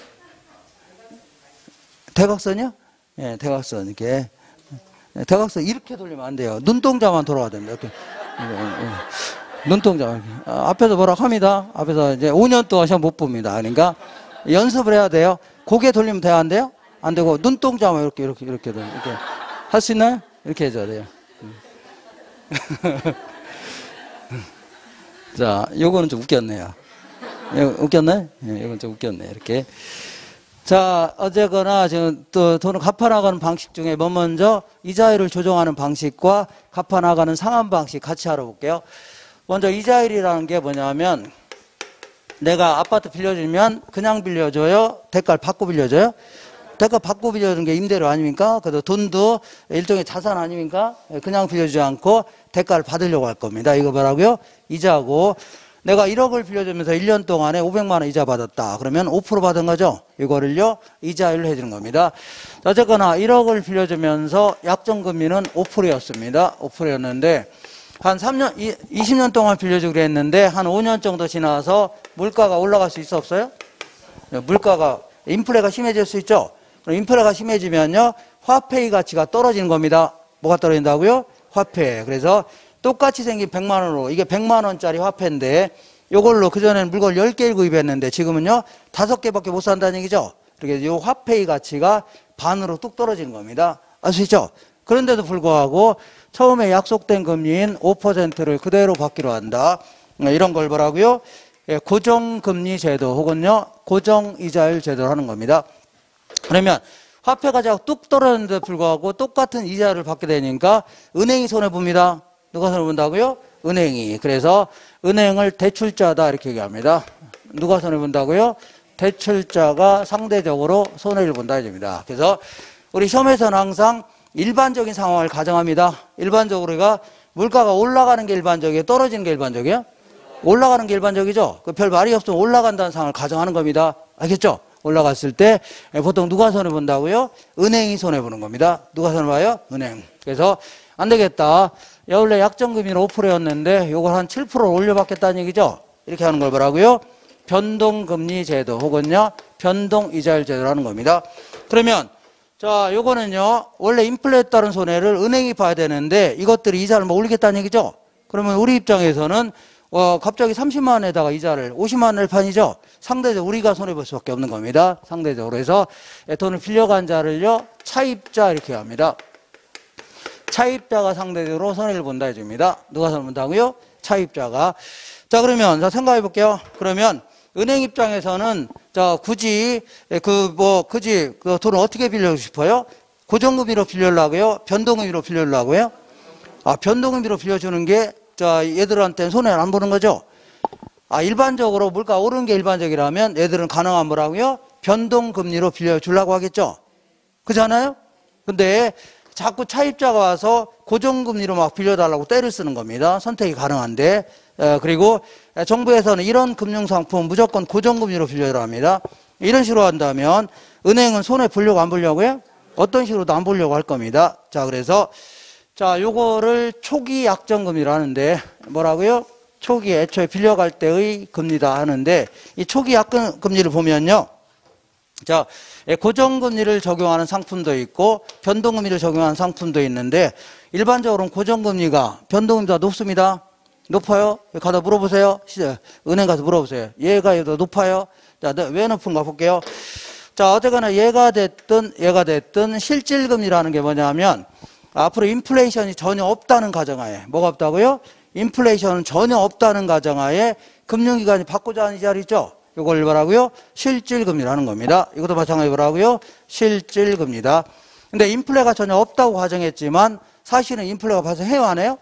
대각선이요? 예, 대각선, 이렇게. 대각선 이렇게 돌리면 안 돼요. 눈동자만 돌아야 됩니다. 이렇게. 눈동자. 앞에서 뭐라고 합니다. 앞에서 이제 5년 동안 시험 못 봅니다. 그러니까 연습을 해야 돼요. 고개 돌리면 돼요? 안 돼요? 안 되고, 눈동자만 이렇게 할 수 있나요? 이렇게 해줘야 돼요. 자, 요거는 좀 웃겼네요. 웃겼네? 예, 요건 좀 웃겼네. 이렇게. 자, 어쨌거나 지금 또 돈을 갚아나가는 방식 중에 먼저 이자율을 조정하는 방식과 갚아나가는 상환 방식 같이 알아볼게요. 먼저 이자율이라는 게 뭐냐면 내가 아파트 빌려주면 그냥 빌려줘요? 대가를 받고 빌려줘요? 대가 받고 빌려주는 게 임대료 아닙니까? 그래도 돈도 일종의 자산 아닙니까? 그냥 빌려주지 않고 대가를 받으려고 할 겁니다. 이거 뭐라고요? 이자고. 내가 1억을 빌려주면서 1년 동안에 500만 원 이자 받았다. 그러면 5% 받은 거죠? 이거를요, 이자율로 해주는 겁니다. 어쨌거나 1억을 빌려주면서 약정금리는 5%였습니다. 5%였는데, 한 3년, 20년 동안 빌려주기로 했는데, 한 5년 정도 지나서 물가가 올라갈 수 있어 없어요? 물가가, 인플레가 심해질 수 있죠? 그럼 인플레가 심해지면요, 화폐의 가치가 떨어지는 겁니다. 뭐가 떨어진다고요? 화폐. 그래서 똑같이 생긴 100만 원으로, 이게 100만 원짜리 화폐인데, 요걸로 그전에는 물건 10개를 구입했는데, 지금은요, 5개밖에 못 산다는 얘기죠? 그래서 요 화폐의 가치가 반으로 뚝 떨어지는 겁니다. 알 수 있죠? 그런데도 불구하고, 처음에 약속된 금리인 5%를 그대로 받기로 한다. 이런 걸 뭐라고요? 고정금리 제도 혹은요 고정이자율 제도를 하는 겁니다. 그러면 화폐가 자꾸 뚝 떨어졌는데 불구하고 똑같은 이자를 받게 되니까 은행이 손해봅니다. 누가 손해본다고요? 은행이. 그래서 은행을 대출자다 이렇게 얘기합니다. 누가 손해본다고요? 대출자가 상대적으로 손해를 본다 이겁니다. 그래서 우리 시험에서는 항상 일반적인 상황을 가정합니다. 일반적으로 우리가 물가가 올라가는 게 일반적이에요? 떨어지는 게 일반적이에요? 올라가는 게 일반적이죠? 별 말이 없으면 올라간다는 상황을 가정하는 겁니다. 알겠죠? 올라갔을 때 보통 누가 손해본다고요? 은행이 손해보는 겁니다. 누가 손해봐요? 은행. 그래서 안 되겠다. 원래 약정금리는 5%였는데 요걸 한 7% 올려받겠다는 얘기죠? 이렇게 하는 걸 뭐라고요? 변동금리 제도 혹은요 변동이자율 제도라는 겁니다. 그러면 자 요거는요 원래 인플레에 따른 손해를 은행이 봐야 되는데 이것들이 이자를 뭐 올리겠다는 얘기죠? 그러면 우리 입장에서는 갑자기 30만 원에다가 이자를 50만 원을 판이죠. 상대적으로 우리가 손해볼 수밖에 없는 겁니다. 상대적으로 해서 돈을 빌려간 자를요 차입자 이렇게 합니다. 차입자가 상대적으로 손해를 본다 해줍니다. 누가 손해 본다고요? 차입자가. 자 그러면 자 생각해 볼게요. 그러면 은행 입장에서는 자 굳이 그 돈을 어떻게 빌려주고 싶어요? 고정금리로 빌려려고요? 변동금리로 빌려려고요? 변동금리로 빌려주는 게 자 얘들한테는 손해를 안 보는 거죠. 일반적으로 물가 오르는 게 일반적이라면 얘들은 가능한 뭐라고요? 변동금리로 빌려주려고 하겠죠. 그렇잖아요? 근데 자꾸 차입자가 와서 고정금리로 막 빌려달라고 떼를 쓰는 겁니다. 선택이 가능한데 그리고 정부에서는 이런 금융상품 무조건 고정금리로 빌려라 합니다. 이런 식으로 한다면 은행은 손해 보려고 안 보려고요? 어떤 식으로도 안 보려고 할 겁니다. 자 그래서 자 요거를 초기 약정금리로 하는데 뭐라고요? 초기 애초에 빌려갈 때의 금리다 하는데 이 초기 약정금리를 보면요. 자 고정금리를 적용하는 상품도 있고 변동금리를 적용하는 상품도 있는데 일반적으로는 고정금리가 변동금리가 높습니다. 높아요? 가다 물어보세요. 은행 가서 물어보세요. 얘가 더 높아요? 자, 왜 높은가 볼게요. 자, 어쨌거나 얘가 됐든 실질금리라는 게 뭐냐면 앞으로 인플레이션이 전혀 없다는 가정하에 뭐가 없다고요? 인플레이션은 전혀 없다는 가정하에 금융기관이 받고자 하는 이자리 있죠? 이걸 뭐라고요? 실질금리라는 겁니다. 이것도 마찬가지로 뭐라고요? 실질금리다. 근데 인플레가 전혀 없다고 가정했지만 사실은 인플레가 발생해요, 안 해요?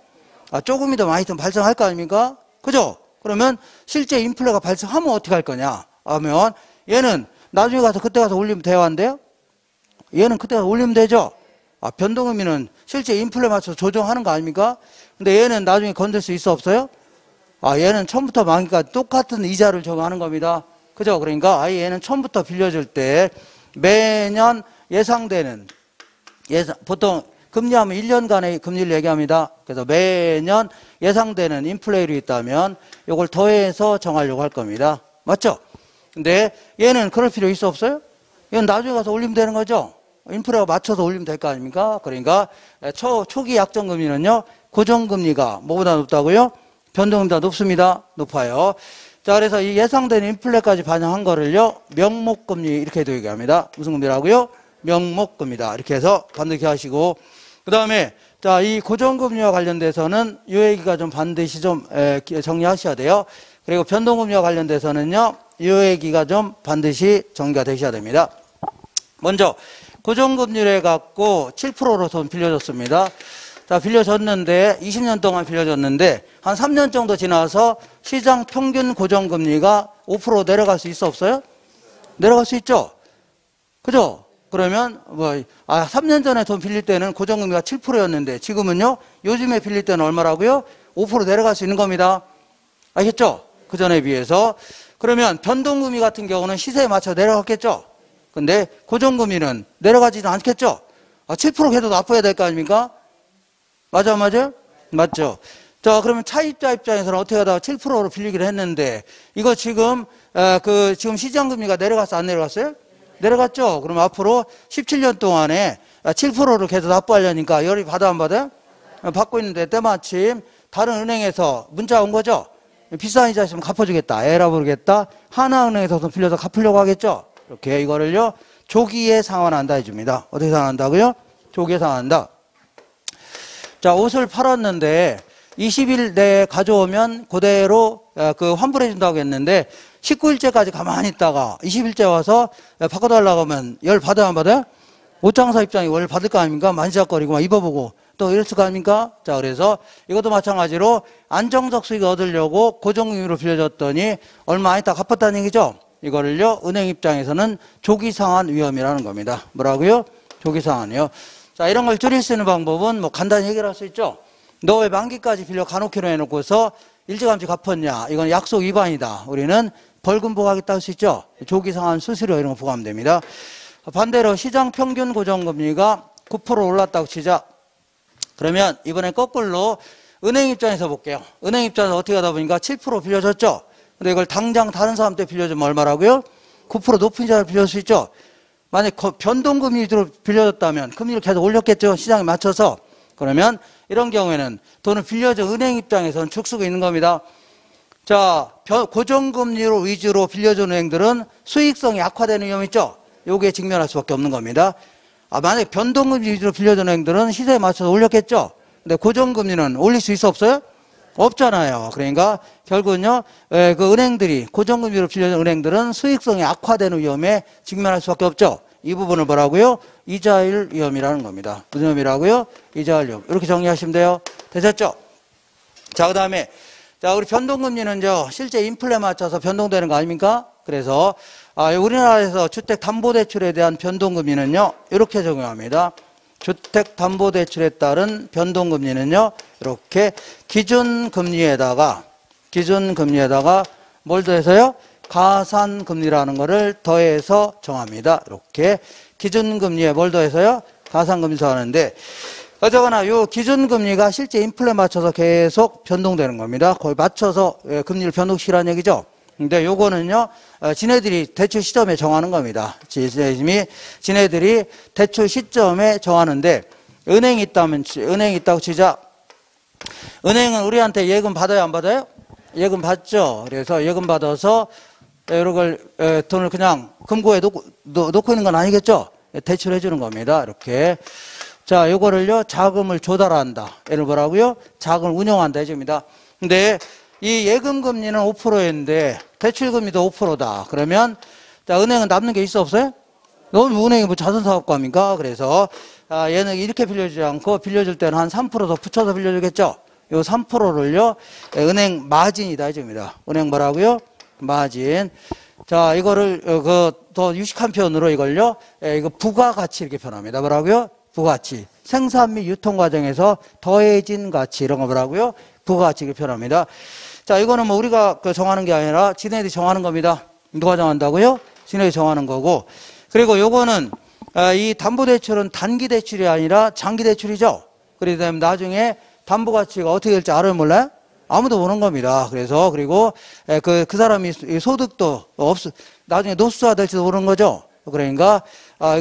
조금이든 많이든 발생할 거 아닙니까? 그죠? 그러면 실제 인플레가 발생하면 어떻게 할 거냐? 하면 얘는 나중에 가서 그때 가서 올리면 돼요, 안 돼요? 얘는 그때 가서 올리면 되죠? 변동금리는 실제 인플레 맞춰서 조정하는 거 아닙니까? 근데 얘는 나중에 건들 수 있어 없어요? 얘는 처음부터 만기까지 똑같은 이자를 적용하는 겁니다. 그죠? 그러니까 얘는 처음부터 빌려줄 때 매년 예상되는 보통 금리하면 1년간의 금리를 얘기합니다. 그래서 매년 예상되는 인플레이율이 있다면 이걸 더해서 정하려고 할 겁니다. 맞죠? 근데 얘는 그럴 필요 있어 없어요? 얘는 나중에 가서 올리면 되는 거죠? 인플레가 맞춰서 올리면 될 거 아닙니까? 그러니까 초기 약정금리는요 고정금리가 뭐보다 높다고요? 변동금리가 높습니다. 높아요. 자, 그래서 이 예상되는 인플레까지 반영한 거를요 명목금리 이렇게도 얘기합니다. 무슨 금리라고요? 명목금리다. 이렇게 해서 반드시 하시고 그 다음에 자, 이 고정금리와 관련돼서는 이 얘기가 좀 반드시 좀 정리하셔야 돼요. 그리고 변동금리와 관련돼서는요 이 얘기가 좀 반드시 정리가 되셔야 됩니다. 먼저 고정금리를 해갖고 7%로 돈 빌려줬습니다. 자, 빌려줬는데 20년 동안 빌려줬는데 한 3년 정도 지나서 시장 평균 고정금리가 5% 내려갈 수 있어 없어요? 내려갈 수 있죠? 그죠? 그러면 3년 전에 돈 빌릴 때는 고정금리가 7%였는데 지금은요 요즘에 빌릴 때는 얼마라고요? 5% 내려갈 수 있는 겁니다. 알겠죠? 그 전에 비해서. 그러면 변동금리 같은 경우는 시세에 맞춰 내려갔겠죠? 근데 고정금리는 내려가지는 않겠죠? 7% 계속 납부해야 될 거 아닙니까? 맞아요? 맞죠? 자, 그러면 차입자 입장에서는 어떻게 하다가 7%로 빌리기로 했는데 이거 지금 지금 시장금리가 내려갔어 안 내려갔어요? 내려갔죠? 그럼 앞으로 17년 동안에 7%를 계속 납부하려니까 열이 받아 안 받아요? 받고 있는데 때마침 다른 은행에서 문자 온 거죠? 비싼 이자 있으면 갚아주겠다. 에라 부르겠다. 하나은행에서 돈 빌려서 갚으려고 하겠죠? 이렇게 이거를요 조기에 상환한다 해줍니다. 어떻게 상환한다고요? 조기에 상환한다. 자, 옷을 팔았는데 20일 내에 가져오면 그대로 그 환불해 준다고 했는데 19일째까지 가만히 있다가 20일째 와서 바꿔달라고 하면 열 받아요 안 받아요? 옷장사 입장이 월 받을 거 아닙니까? 만지작거리고 막 입어보고 또 이럴 수가 아닙니까? 자, 그래서 이것도 마찬가지로 안정적 수익 얻으려고 고정금리로 빌려줬더니 얼마 안 있다 갚았다는 얘기죠? 이거를요, 은행 입장에서는 조기상환 위험이라는 겁니다. 뭐라고요? 조기상환이요. 자, 이런 걸 줄일 수 있는 방법은 뭐 간단히 해결할 수 있죠? 너 왜 만기까지 빌려 가놓기로 해놓고서 일찌감치 갚았냐? 이건 약속 위반이다. 우리는 벌금 부과하겠다 할 수 있죠? 조기상환 수수료 이런 거 부과하면 됩니다. 반대로 시장 평균 고정금리가 9% 올랐다고 치자. 그러면 이번에 거꾸로 은행 입장에서 볼게요. 은행 입장에서 어떻게 하다 보니까 7% 빌려줬죠? 근데 이걸 당장 다른 사람한테 빌려주면 얼마라고요? 9% 높은 이자를 빌려줄 수 있죠? 만약 변동금리 위주로 빌려줬다면 금리를 계속 올렸겠죠? 시장에 맞춰서. 그러면 이런 경우에는 돈을 빌려준 은행 입장에서는 죽쓰고 있는 겁니다. 자, 고정금리로 위주로 빌려준 은행들은 수익성이 악화되는 위험이 있죠? 요게 직면할 수밖에 없는 겁니다. 만약에 변동금리 위주로 빌려준 은행들은 시세에 맞춰서 올렸겠죠? 근데 고정금리는 올릴 수 있어 없어요? 없잖아요. 그러니까 결국은요, 그 은행들이 고정금리로 빌려준 은행들은 수익성이 악화되는 위험에 직면할 수밖에 없죠. 이 부분을 뭐라고요? 이자율 위험이라는 겁니다. 무슨 위험이라고요? 이자율 위험. 이렇게 정리하시면 돼요. 되셨죠? 자, 그 다음에 자, 우리 변동금리는요, 실제 인플레에 맞춰서 변동되는 거 아닙니까? 그래서 우리나라에서 주택담보대출에 대한 변동금리는요, 이렇게 적용합니다. 주택담보대출에 따른 변동금리는요, 이렇게 기준금리에다가 뭘 더해서요? 가산금리라는 거를 더해서 정합니다. 이렇게 기준금리에 뭘 더해서요? 가산금리 더하는데, 어쨌거나 요 기준금리가 실제 인플레에 맞춰서 계속 변동되는 겁니다. 거의 맞춰서 금리를 변동시키라는 얘기죠. 근데 요거는요, 지네들이 대출 시점에 정하는 겁니다. 지네들이 대출 시점에 정하는데, 은행이 있다고 치자. 은행은 우리한테 예금 받아요, 안 받아요? 예금 받죠. 그래서 예금 받아서 이런 걸 돈을 그냥 금고에 놓고 있는 건 아니겠죠? 대출해 주는 겁니다. 이렇게. 자, 요거를요, 자금을 조달한다. 얘를 뭐라고요? 자금을 운영한다 해줍니다. 근데 이 예금 금리는 5%였는데 대출 금리도 5%다. 그러면 자, 은행은 남는 게 있어 없어요? 너무 은행이 뭐 자선사업가입니까? 그래서 얘는 이렇게 빌려주지 않고 빌려줄 때는 한 3% 더 붙여서 빌려주겠죠? 요 3%를요, 은행 마진이다 해줍니다. 은행 뭐라고요? 마진. 자, 이거를 더 유식한 표현으로 이걸요, 이거 부가가치 이렇게 표현합니다. 뭐라고요? 부가가치. 생산 및 유통 과정에서 더해진 가치 이런 거 뭐라고요? 부가가치 이렇게 표현합니다. 자, 이거는 뭐 우리가 정하는 게 아니라 지네들이 정하는 겁니다. 누가 정한다고요? 지네들이 정하는 거고. 그리고 요거는 이 담보대출은 단기 대출이 아니라 장기 대출이죠. 그러기 때문에 나중에 담보가치가 어떻게 될지 알아요, 몰라요? 아무도 모르는 겁니다. 그래서 그리고 그 사람이 소득도 나중에 노숙자 될지도 모르는 거죠. 그러니까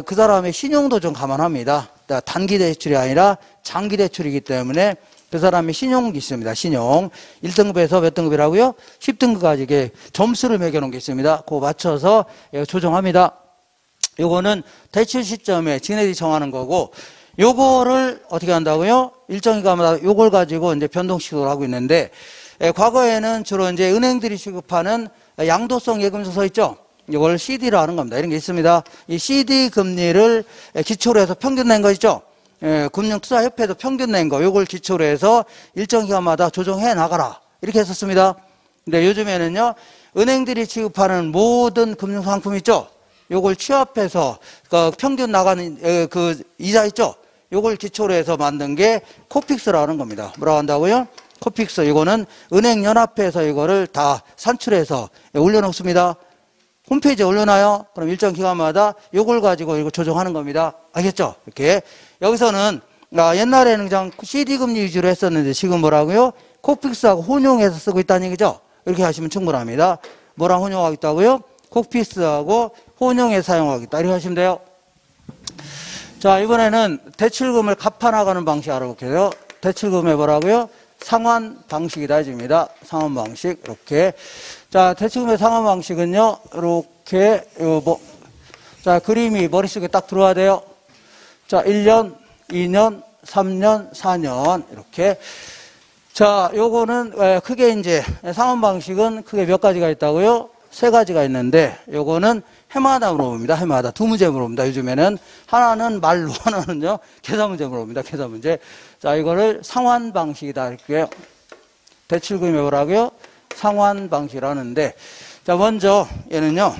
그 사람의 신용도 좀 감안합니다. 단기 대출이 아니라 장기 대출이기 때문에 그 사람의 신용이 있습니다. 신용. 1등급에서 몇 등급이라고요? 10등급까지 이게 점수를 매겨놓은 게 있습니다. 그거 맞춰서 조정합니다. 요거는 대출 시점에 지네들이 정하는 거고, 요거를 어떻게 한다고요? 일정 기간마다 요걸 가지고 이제 변동식으로 하고 있는데, 과거에는 주로 이제 은행들이 취급하는 양도성 예금서 서 있죠? 이걸 CD로 하는 겁니다. 이런 게 있습니다. 이 CD 금리를 기초로 해서 평균 낸 거 있죠? 금융투자협회도 평균 낸 거, 요걸 기초로 해서 일정 기간마다 조정해 나가라. 이렇게 했었습니다. 근데 요즘에는요, 은행들이 취급하는 모든 금융상품 있죠? 요걸 취합해서 평균 나가는 그 이자 있죠? 요걸 기초로 해서 만든 게 코픽스라는 겁니다. 뭐라고 한다고요? 코픽스. 이거는 은행연합회에서 이거를 다 산출해서 올려놓습니다. 홈페이지에 올려놔요. 그럼 일정 기간마다 요걸 가지고 이거 조정하는 겁니다. 알겠죠? 이렇게. 여기서는 옛날에는 그냥 CD 금리 위주로 했었는데 지금 뭐라고요? 코픽스하고 혼용해서 쓰고 있다는 얘기죠? 이렇게 하시면 충분합니다. 뭐랑 혼용하고 있다고요? 코픽스하고 혼용해 사용하겠다. 이렇게 하시면 돼요. 자, 이번에는 대출금을 갚아나가는 방식 알아볼게요. 대출금의 뭐라고요? 상환 방식이다 해줍니다. 상환 방식. 이렇게. 자, 대출금의 상환 방식은요, 이렇게, 자, 그림이 머릿속에 딱 들어와야 돼요. 자, 1년, 2년, 3년, 4년. 이렇게. 자, 요거는 크게 이제 상환 방식은 크게 몇 가지가 있다고요? 세 가지가 있는데 요거는 해마다 물어봅니다. 해마다 두 문제 물어봅니다. 요즘에는 하나는 말로, 하나는요 계산 문제 물어봅니다. 계산 문제. 자, 이거를 상환 방식이다 이렇게 대출금이 뭐라고요? 상환 방식이라는데, 자, 먼저 얘는요.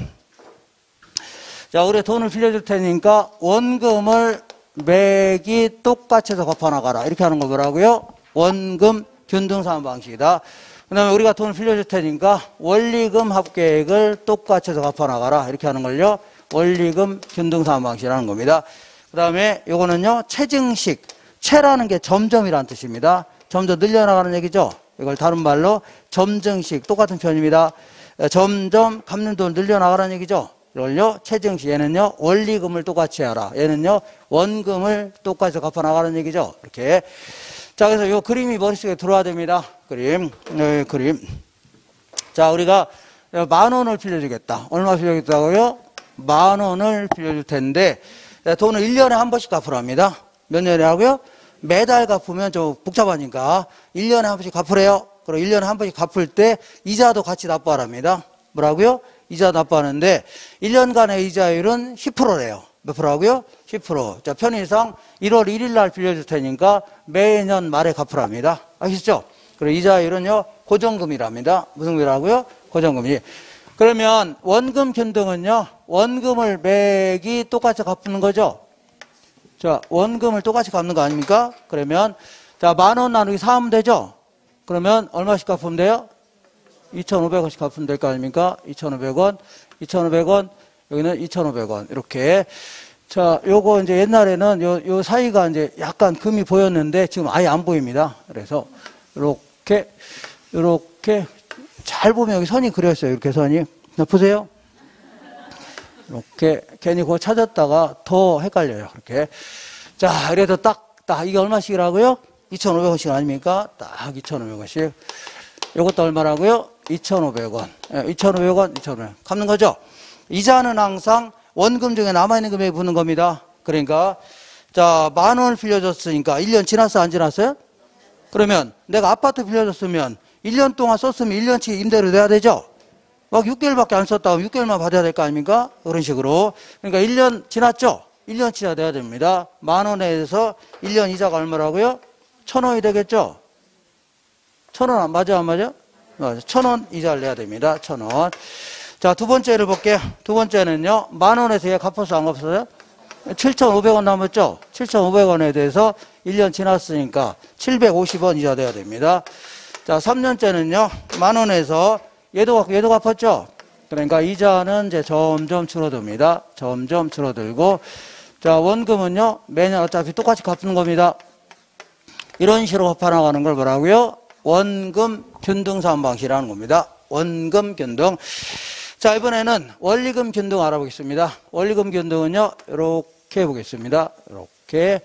자, 우리 돈을 빌려줄 테니까 원금을 매기 똑같이 해서 갚아나가라 이렇게 하는 거 뭐라고요? 원금 균등상환 방식이다. 그 다음에 우리가 돈을 빌려줄 테니까 원리금 합계액을 똑같이 해서 갚아나가라 이렇게 하는 걸요 원리금 균등상환 방식이라는 겁니다. 그 다음에 요거는요 체증식, 체라는 게 점점이라는 뜻입니다. 점점 늘려나가는 얘기죠. 이걸 다른 말로 점증식, 똑같은 표현입니다. 점점 갚는 돈 늘려나가라는 얘기죠. 이걸요 체증식, 얘는요 원리금을 똑같이 하라, 얘는요 원금을 똑같이 갚아나가는 얘기죠. 이렇게. 자, 그래서 요 그림이 머릿속에 들어와야 됩니다. 그림. 그림. 자, 우리가 10,000원을 빌려주겠다. 얼마 빌려주겠다고요? 10,000원을 빌려줄 텐데, 돈을 1년에 한 번씩 갚으랍니다. 몇 년에 하고요? 매달 갚으면 좀 복잡하니까 1년에 한 번씩 갚으래요. 그리고 1년에 한 번씩 갚을 때 이자도 같이 납부하랍니다. 뭐라고요? 이자 납부하는데 1년간의 이자율은 10%래요. 몇 프로라고요? 10%. 자, 편의상 1월 1일 날 빌려줄 테니까 매년 말에 갚으랍니다. 아시죠? 그리고 이자율은요, 고정금이랍니다. 무슨 금이라고요? 고정금이. 그러면 원금 균등은요, 원금을 매기 똑같이 갚는 거죠? 자, 원금을 똑같이 갚는 거 아닙니까? 그러면, 자, 10,000원 나누기 4 하면 되죠? 그러면 얼마씩 갚으면 돼요? 2,500원씩 갚으면 될 거 아닙니까? 2,500원, 2,500원, 여기는 2,500원. 이렇게. 자, 요거 이제 옛날에는 요 사이가 이제 약간 금이 보였는데 지금 아예 안 보입니다. 그래서 요렇게 잘 보면 여기 선이 그려있어요. 이렇게 선이. 자, 보세요. 이렇게 괜히 그거 찾았다가 더 헷갈려요. 이렇게. 자, 그래도 딱 이게 얼마씩이라고요? 2,500원씩 아닙니까? 딱 2,500원씩. 요것도 얼마라고요? 2,500원. 2,500원, 2,500원. 갚는 거죠? 이자는 항상 원금 중에 남아있는 금액이 붙는 겁니다. 그러니까, 자, 10,000원을 빌려줬으니까 1년 지났어, 안 지났어요? 그러면 내가 아파트 빌려줬으면 1년 동안 썼으면 1년치 임대료 내야 되죠? 막 6개월밖에 안 썼다고 6개월만 받아야 될 거 아닙니까? 그런 식으로. 그러니까 1년 지났죠? 1년치 이자 내야 됩니다. 10,000원에 대해서 1년 이자가 얼마라고요? 1,000원이 되겠죠? 1,000원 맞아, 안 맞아? 맞아. 1,000원 이자를 내야 됩니다. 1,000원. 자, 두 번째를 볼게요. 두 번째는요, 10,000원에서 얘 갚았어, 안 갚았어요? 7,500원 남았죠? 7,500원에 대해서 1년 지났으니까 750원 이자 돼야 됩니다. 자, 3년째는요, 10,000원에서 얘도 갚았죠? 그러니까 이자는 이제 점점 줄어듭니다. 점점 줄어들고, 자, 원금은요, 매년 어차피 똑같이 갚는 겁니다. 이런 식으로 갚아나가는 걸 뭐라고요? 원금 균등상환 방식이라는 겁니다. 원금 균등. 자, 이번에는 원리금 균등 알아보겠습니다. 원리금 균등은요, 이렇게 해보겠습니다. 이렇게.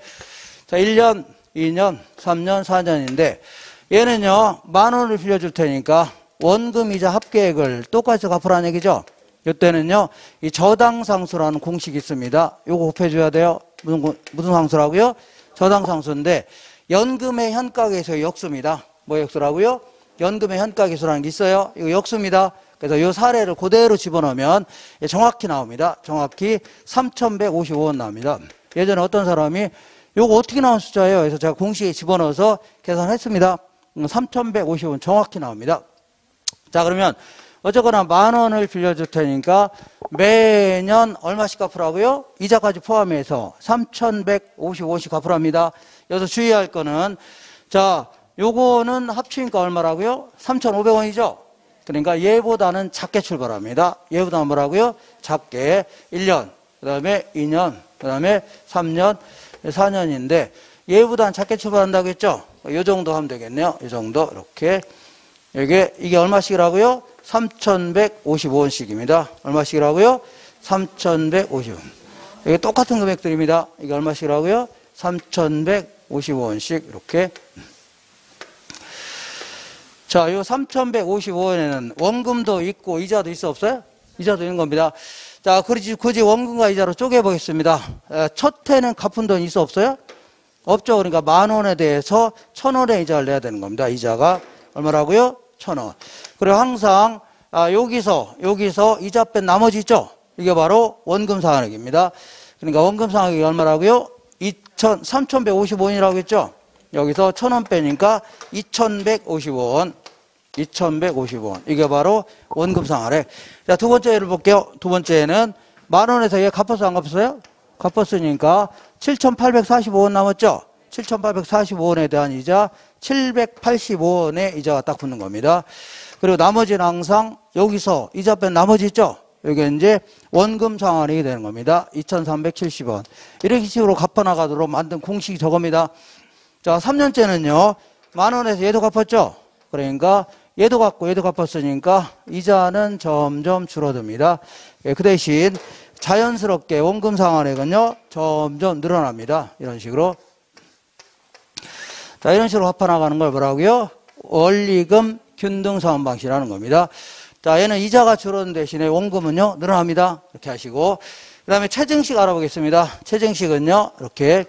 자, 1년, 2년, 3년, 4년인데, 얘는요, 10,000원을 빌려줄 테니까 원금 이자 합계액을 똑같이 갚으라는 얘기죠. 이때는요, 이 저당상수라는 공식이 있습니다. 요거 곱해줘야 돼요. 무슨 상수라고요? 저당상수인데, 연금의 현가계에서의 역수입니다. 뭐 역수라고요? 연금의 현가계수라는 게 있어요. 이거 역수입니다. 그래서 이 사례를 그대로 집어넣으면 정확히 나옵니다. 정확히 3,155원 나옵니다. 예전에 어떤 사람이 이거 어떻게 나온 숫자예요? 그래서 제가 공식에 집어넣어서 계산했습니다. 3,150원 정확히 나옵니다. 자, 그러면 어쨌거나 10,000원을 빌려줄 테니까 매년 얼마씩 갚으라고요? 이자까지 포함해서 3,155원씩 갚으랍니다. 여기서 주의할 거는, 자, 요거는 합치니까 얼마라고요? 3,500원이죠? 그러니까 얘보다는 작게 출발합니다. 얘보다는 뭐라고요? 작게. 1년, 그 다음에 2년, 그 다음에 3년, 4년인데 얘보다는 작게 출발한다고 했죠? 요 정도 하면 되겠네요. 이 정도. 이렇게. 이게 얼마씩이라고요? 3,155원씩입니다. 얼마씩이라고요? 3,150원. 이게 똑같은 금액들입니다. 이게 얼마씩이라고요? 3,155원씩. 이렇게. 자, 요 3,155원에는 원금도 있고 이자도 있어 없어요? 이자도 있는 겁니다. 자, 굳이 원금과 이자로 쪼개보겠습니다. 첫 해는 갚은 돈 있어 없어요? 없죠. 그러니까 10,000원에 대해서 1,000원의 이자를 내야 되는 겁니다. 이자가 얼마라고요? 1,000원. 그리고 항상 여기서 이자 뺀 나머지 있죠. 이게 바로 원금 상환액입니다. 그러니까 원금 상환액이 얼마라고요? 3,150원이라고 했죠. 여기서 1,000원 빼니까 2,150원. 2,150원. 이게 바로 원금 상환액. 자, 두 번째 예를 볼게요. 두 번째는 10,000원에서 얘 갚았어, 안 갚았어요? 갚았으니까 7,845원 남았죠? 7,845원에 대한 이자 785원의 이자가 딱 붙는 겁니다. 그리고 나머지는 항상 여기서 이자 뺀 나머지 있죠? 여기 이제 원금 상환액이 되는 겁니다. 2,370원. 이렇게 식으로 갚아나가도록 만든 공식이 저겁니다. 자, 3년째는요. 10,000원에서 얘도 갚았죠? 그러니까 얘도 갚고 얘도 갚았으니까 이자는 점점 줄어듭니다. 예, 그 대신 자연스럽게 원금 상환액은요. 점점 늘어납니다. 이런 식으로. 자, 이런 식으로 갚아나가는 걸 뭐라고요? 원리금 균등 상환 방식이라는 겁니다. 자, 얘는 이자가 줄어든 대신에 원금은요, 늘어납니다. 이렇게 하시고. 그 다음에 체증식 알아보겠습니다. 체증식은요, 이렇게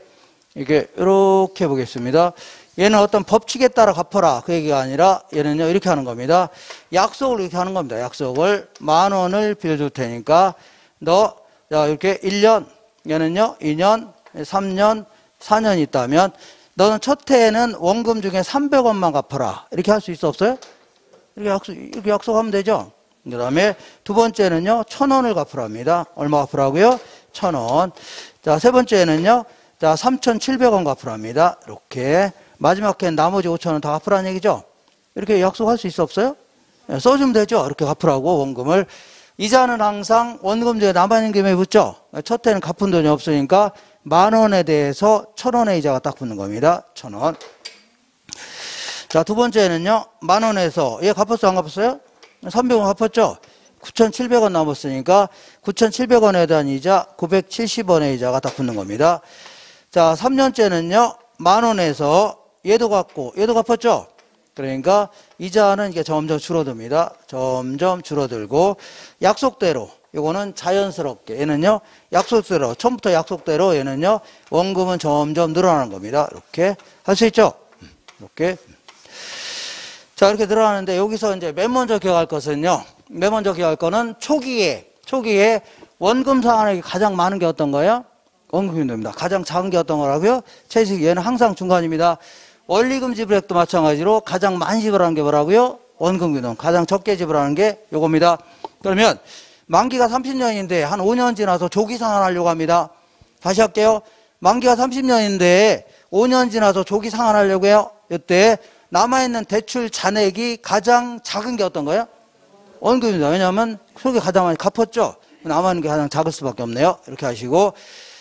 보겠습니다. 얘는 어떤 법칙에 따라 갚아라. 그 얘기가 아니라 얘는요, 이렇게 하는 겁니다. 약속을 이렇게 하는 겁니다. 약속을 10,000원을 빌려줄 테니까 너, 자, 이렇게 1년, 얘는요, 2년, 3년, 4년 있다면 너는 첫 해에는 원금 중에 300원만 갚아라. 이렇게 할 수 있어, 없어요? 이렇게 약속하면 되죠. 그 다음에 두 번째는요, 1,000원을 갚으랍니다. 얼마 갚으라고요? 1,000원. 자, 세 번째는요, 자, 3,700원 갚으랍니다. 이렇게. 마지막 해는 나머지 5,000원 다 갚으라는 얘기죠. 이렇게 약속할 수 있어, 없어요? 써주면 되죠. 이렇게 갚으라고, 원금을. 이자는 항상 원금 중에 남아있는 금액이 붙죠. 첫 해는 갚은 돈이 없으니까 10,000원에 대해서 1,000원의 이자가 딱 붙는 겁니다. 1,000원. 자, 두 번째는요, 10,000원에서, 얘 갚았어요, 안 갚았어요? 300원 갚았죠? 9,700원 남았으니까 9,700원에 대한 이자 970원의 이자가 딱 붙는 겁니다. 자, 3년째는요, 10,000원에서 얘도 갚고, 얘도 갚았죠? 그러니까 이자는 이게 점점 줄어듭니다. 점점 줄어들고, 약속대로, 이거는 자연스럽게, 얘는요, 약속대로, 처음부터 약속대로 얘는요, 원금은 점점 늘어나는 겁니다. 이렇게 할 수 있죠? 이렇게. 자, 이렇게 늘어나는데 여기서 이제 맨 먼저 기억할 것은요. 맨 먼저 기억할 거는 초기에 원금 상환액이 가장 많은 게 어떤 거예요? 원금 균등입니다. 가장 작은 게 어떤 거라고요? 체식 얘는 항상 중간입니다. 원리금 지불액도 마찬가지로 가장 많이 지불하는 게 뭐라고요? 원금 균등. 가장 적게 지불하는 게 요겁니다. 그러면 만기가 30년인데 한 5년 지나서 조기 상환하려고 합니다. 다시 할게요. 만기가 30년인데 5년 지나서 조기 상환하려고 해요. 이때 남아있는 대출 잔액이 가장 작은 게 어떤 거예요? 원금입니다. 왜냐하면 속이 가장 많이 갚았죠. 남아있는 게 가장 작을 수밖에 없네요. 이렇게 하시고.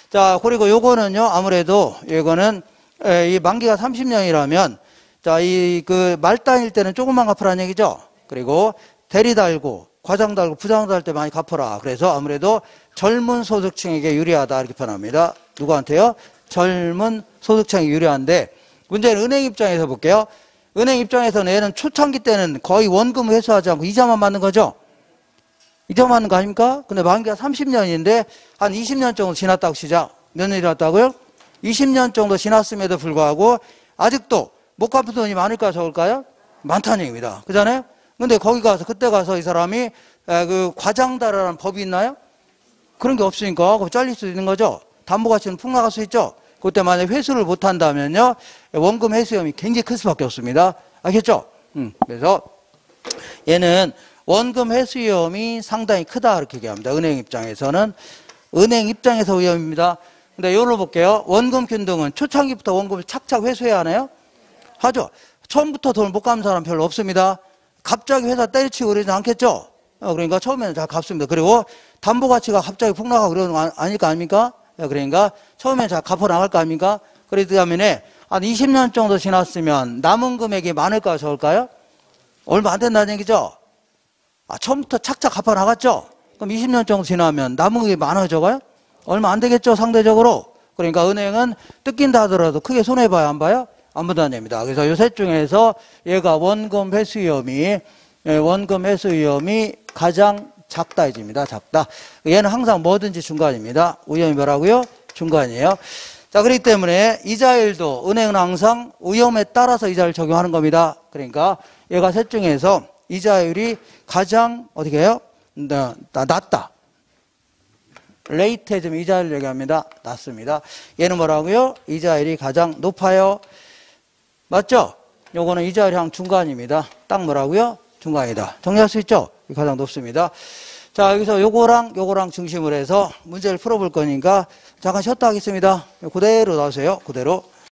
자, 그리고 요거는요, 아무래도 이거는 이 만기가 30년이라면 자, 그 말단일 때는 조금만 갚으라는 얘기죠. 그리고 대리 달고 과장 달고 부장 달 때 많이 갚아라. 그래서 아무래도 젊은 소득층에게 유리하다 이렇게 표현합니다. 누구한테요? 젊은 소득층에 유리한데 문제는 은행 입장에서 볼게요. 은행 입장에서는 얘는 초창기 때는 거의 원금 회수하지 않고 이자만 받는 거죠. 이자 받는 거 아닙니까? 근데 만기가 30년인데 한 20년 정도 지났다고 시작. 몇 년이 지났다고요? 20년 정도 지났음에도 불구하고 아직도 못 갚은 돈이 많을까요? 적을까요? 많다는 얘기입니다. 그잖아요? 근데 거기 가서 그때 가서 이 사람이 그 과장다라는 법이 있나요? 그런 게 없으니까 그거 잘릴 수 있는 거죠. 담보가치는 푹 나갈 수 있죠. 그때 만약에 회수를 못 한다면요, 원금 회수 위험이 굉장히 클 수밖에 없습니다. 알겠죠? 그래서 얘는 원금 회수 위험이 상당히 크다 이렇게 얘기합니다. 은행 입장에서는. 은행 입장에서 위험입니다. 근데 요로 볼게요. 원금 균등은 초창기부터 원금을 착착 회수해야 하나요? 하죠. 처음부터 돈을 못 갚는 사람 별로 없습니다. 갑자기 회사 때려치고 그러지 않겠죠? 그러니까 처음에는 잘 갚습니다. 그리고 담보가치가 갑자기 푹 나가고 그러는 거 아닐까 아닙니까? 그러니까 처음에 잘 갚아 나갈 거 아닙니까? 그러기 때문에 한 20년 정도 지났으면 남은 금액이 많을까요? 적을까요? 얼마 안 된다는 얘기죠? 처음부터 착착 갚아 나갔죠? 그럼 20년 정도 지나면 남은 금액이 많아요? 적어요? 얼마 안 되겠죠? 상대적으로. 그러니까 은행은 뜯긴다 하더라도 크게 손해봐야 안 봐요? 안 본다는 얘기입니다. 그래서 요 셋 중에서 얘가 원금 회수 위험이 가장 작다 이집니다. 작다. 얘는 항상 뭐든지 중간입니다. 위험이 뭐라고요? 중간이에요. 자, 그렇기 때문에 이자율도 은행은 항상 위험에 따라서 이자를 적용하는 겁니다. 그러니까 얘가 셋 중에서 이자율이 가장 어떻게 해요? 낮다. 레이트에 좀 이자율을 얘기합니다. 낮습니다. 얘는 뭐라고요? 이자율이 가장 높아요. 맞죠? 요거는 이자율형 중간입니다. 딱 뭐라고요? 중간이다. 정리할 수 있죠? 가장 높습니다. 자, 여기서 요거랑 중심을 해서 문제를 풀어볼 거니까 잠깐 쉬었다 하겠습니다. 그대로 나오세요. 그대로.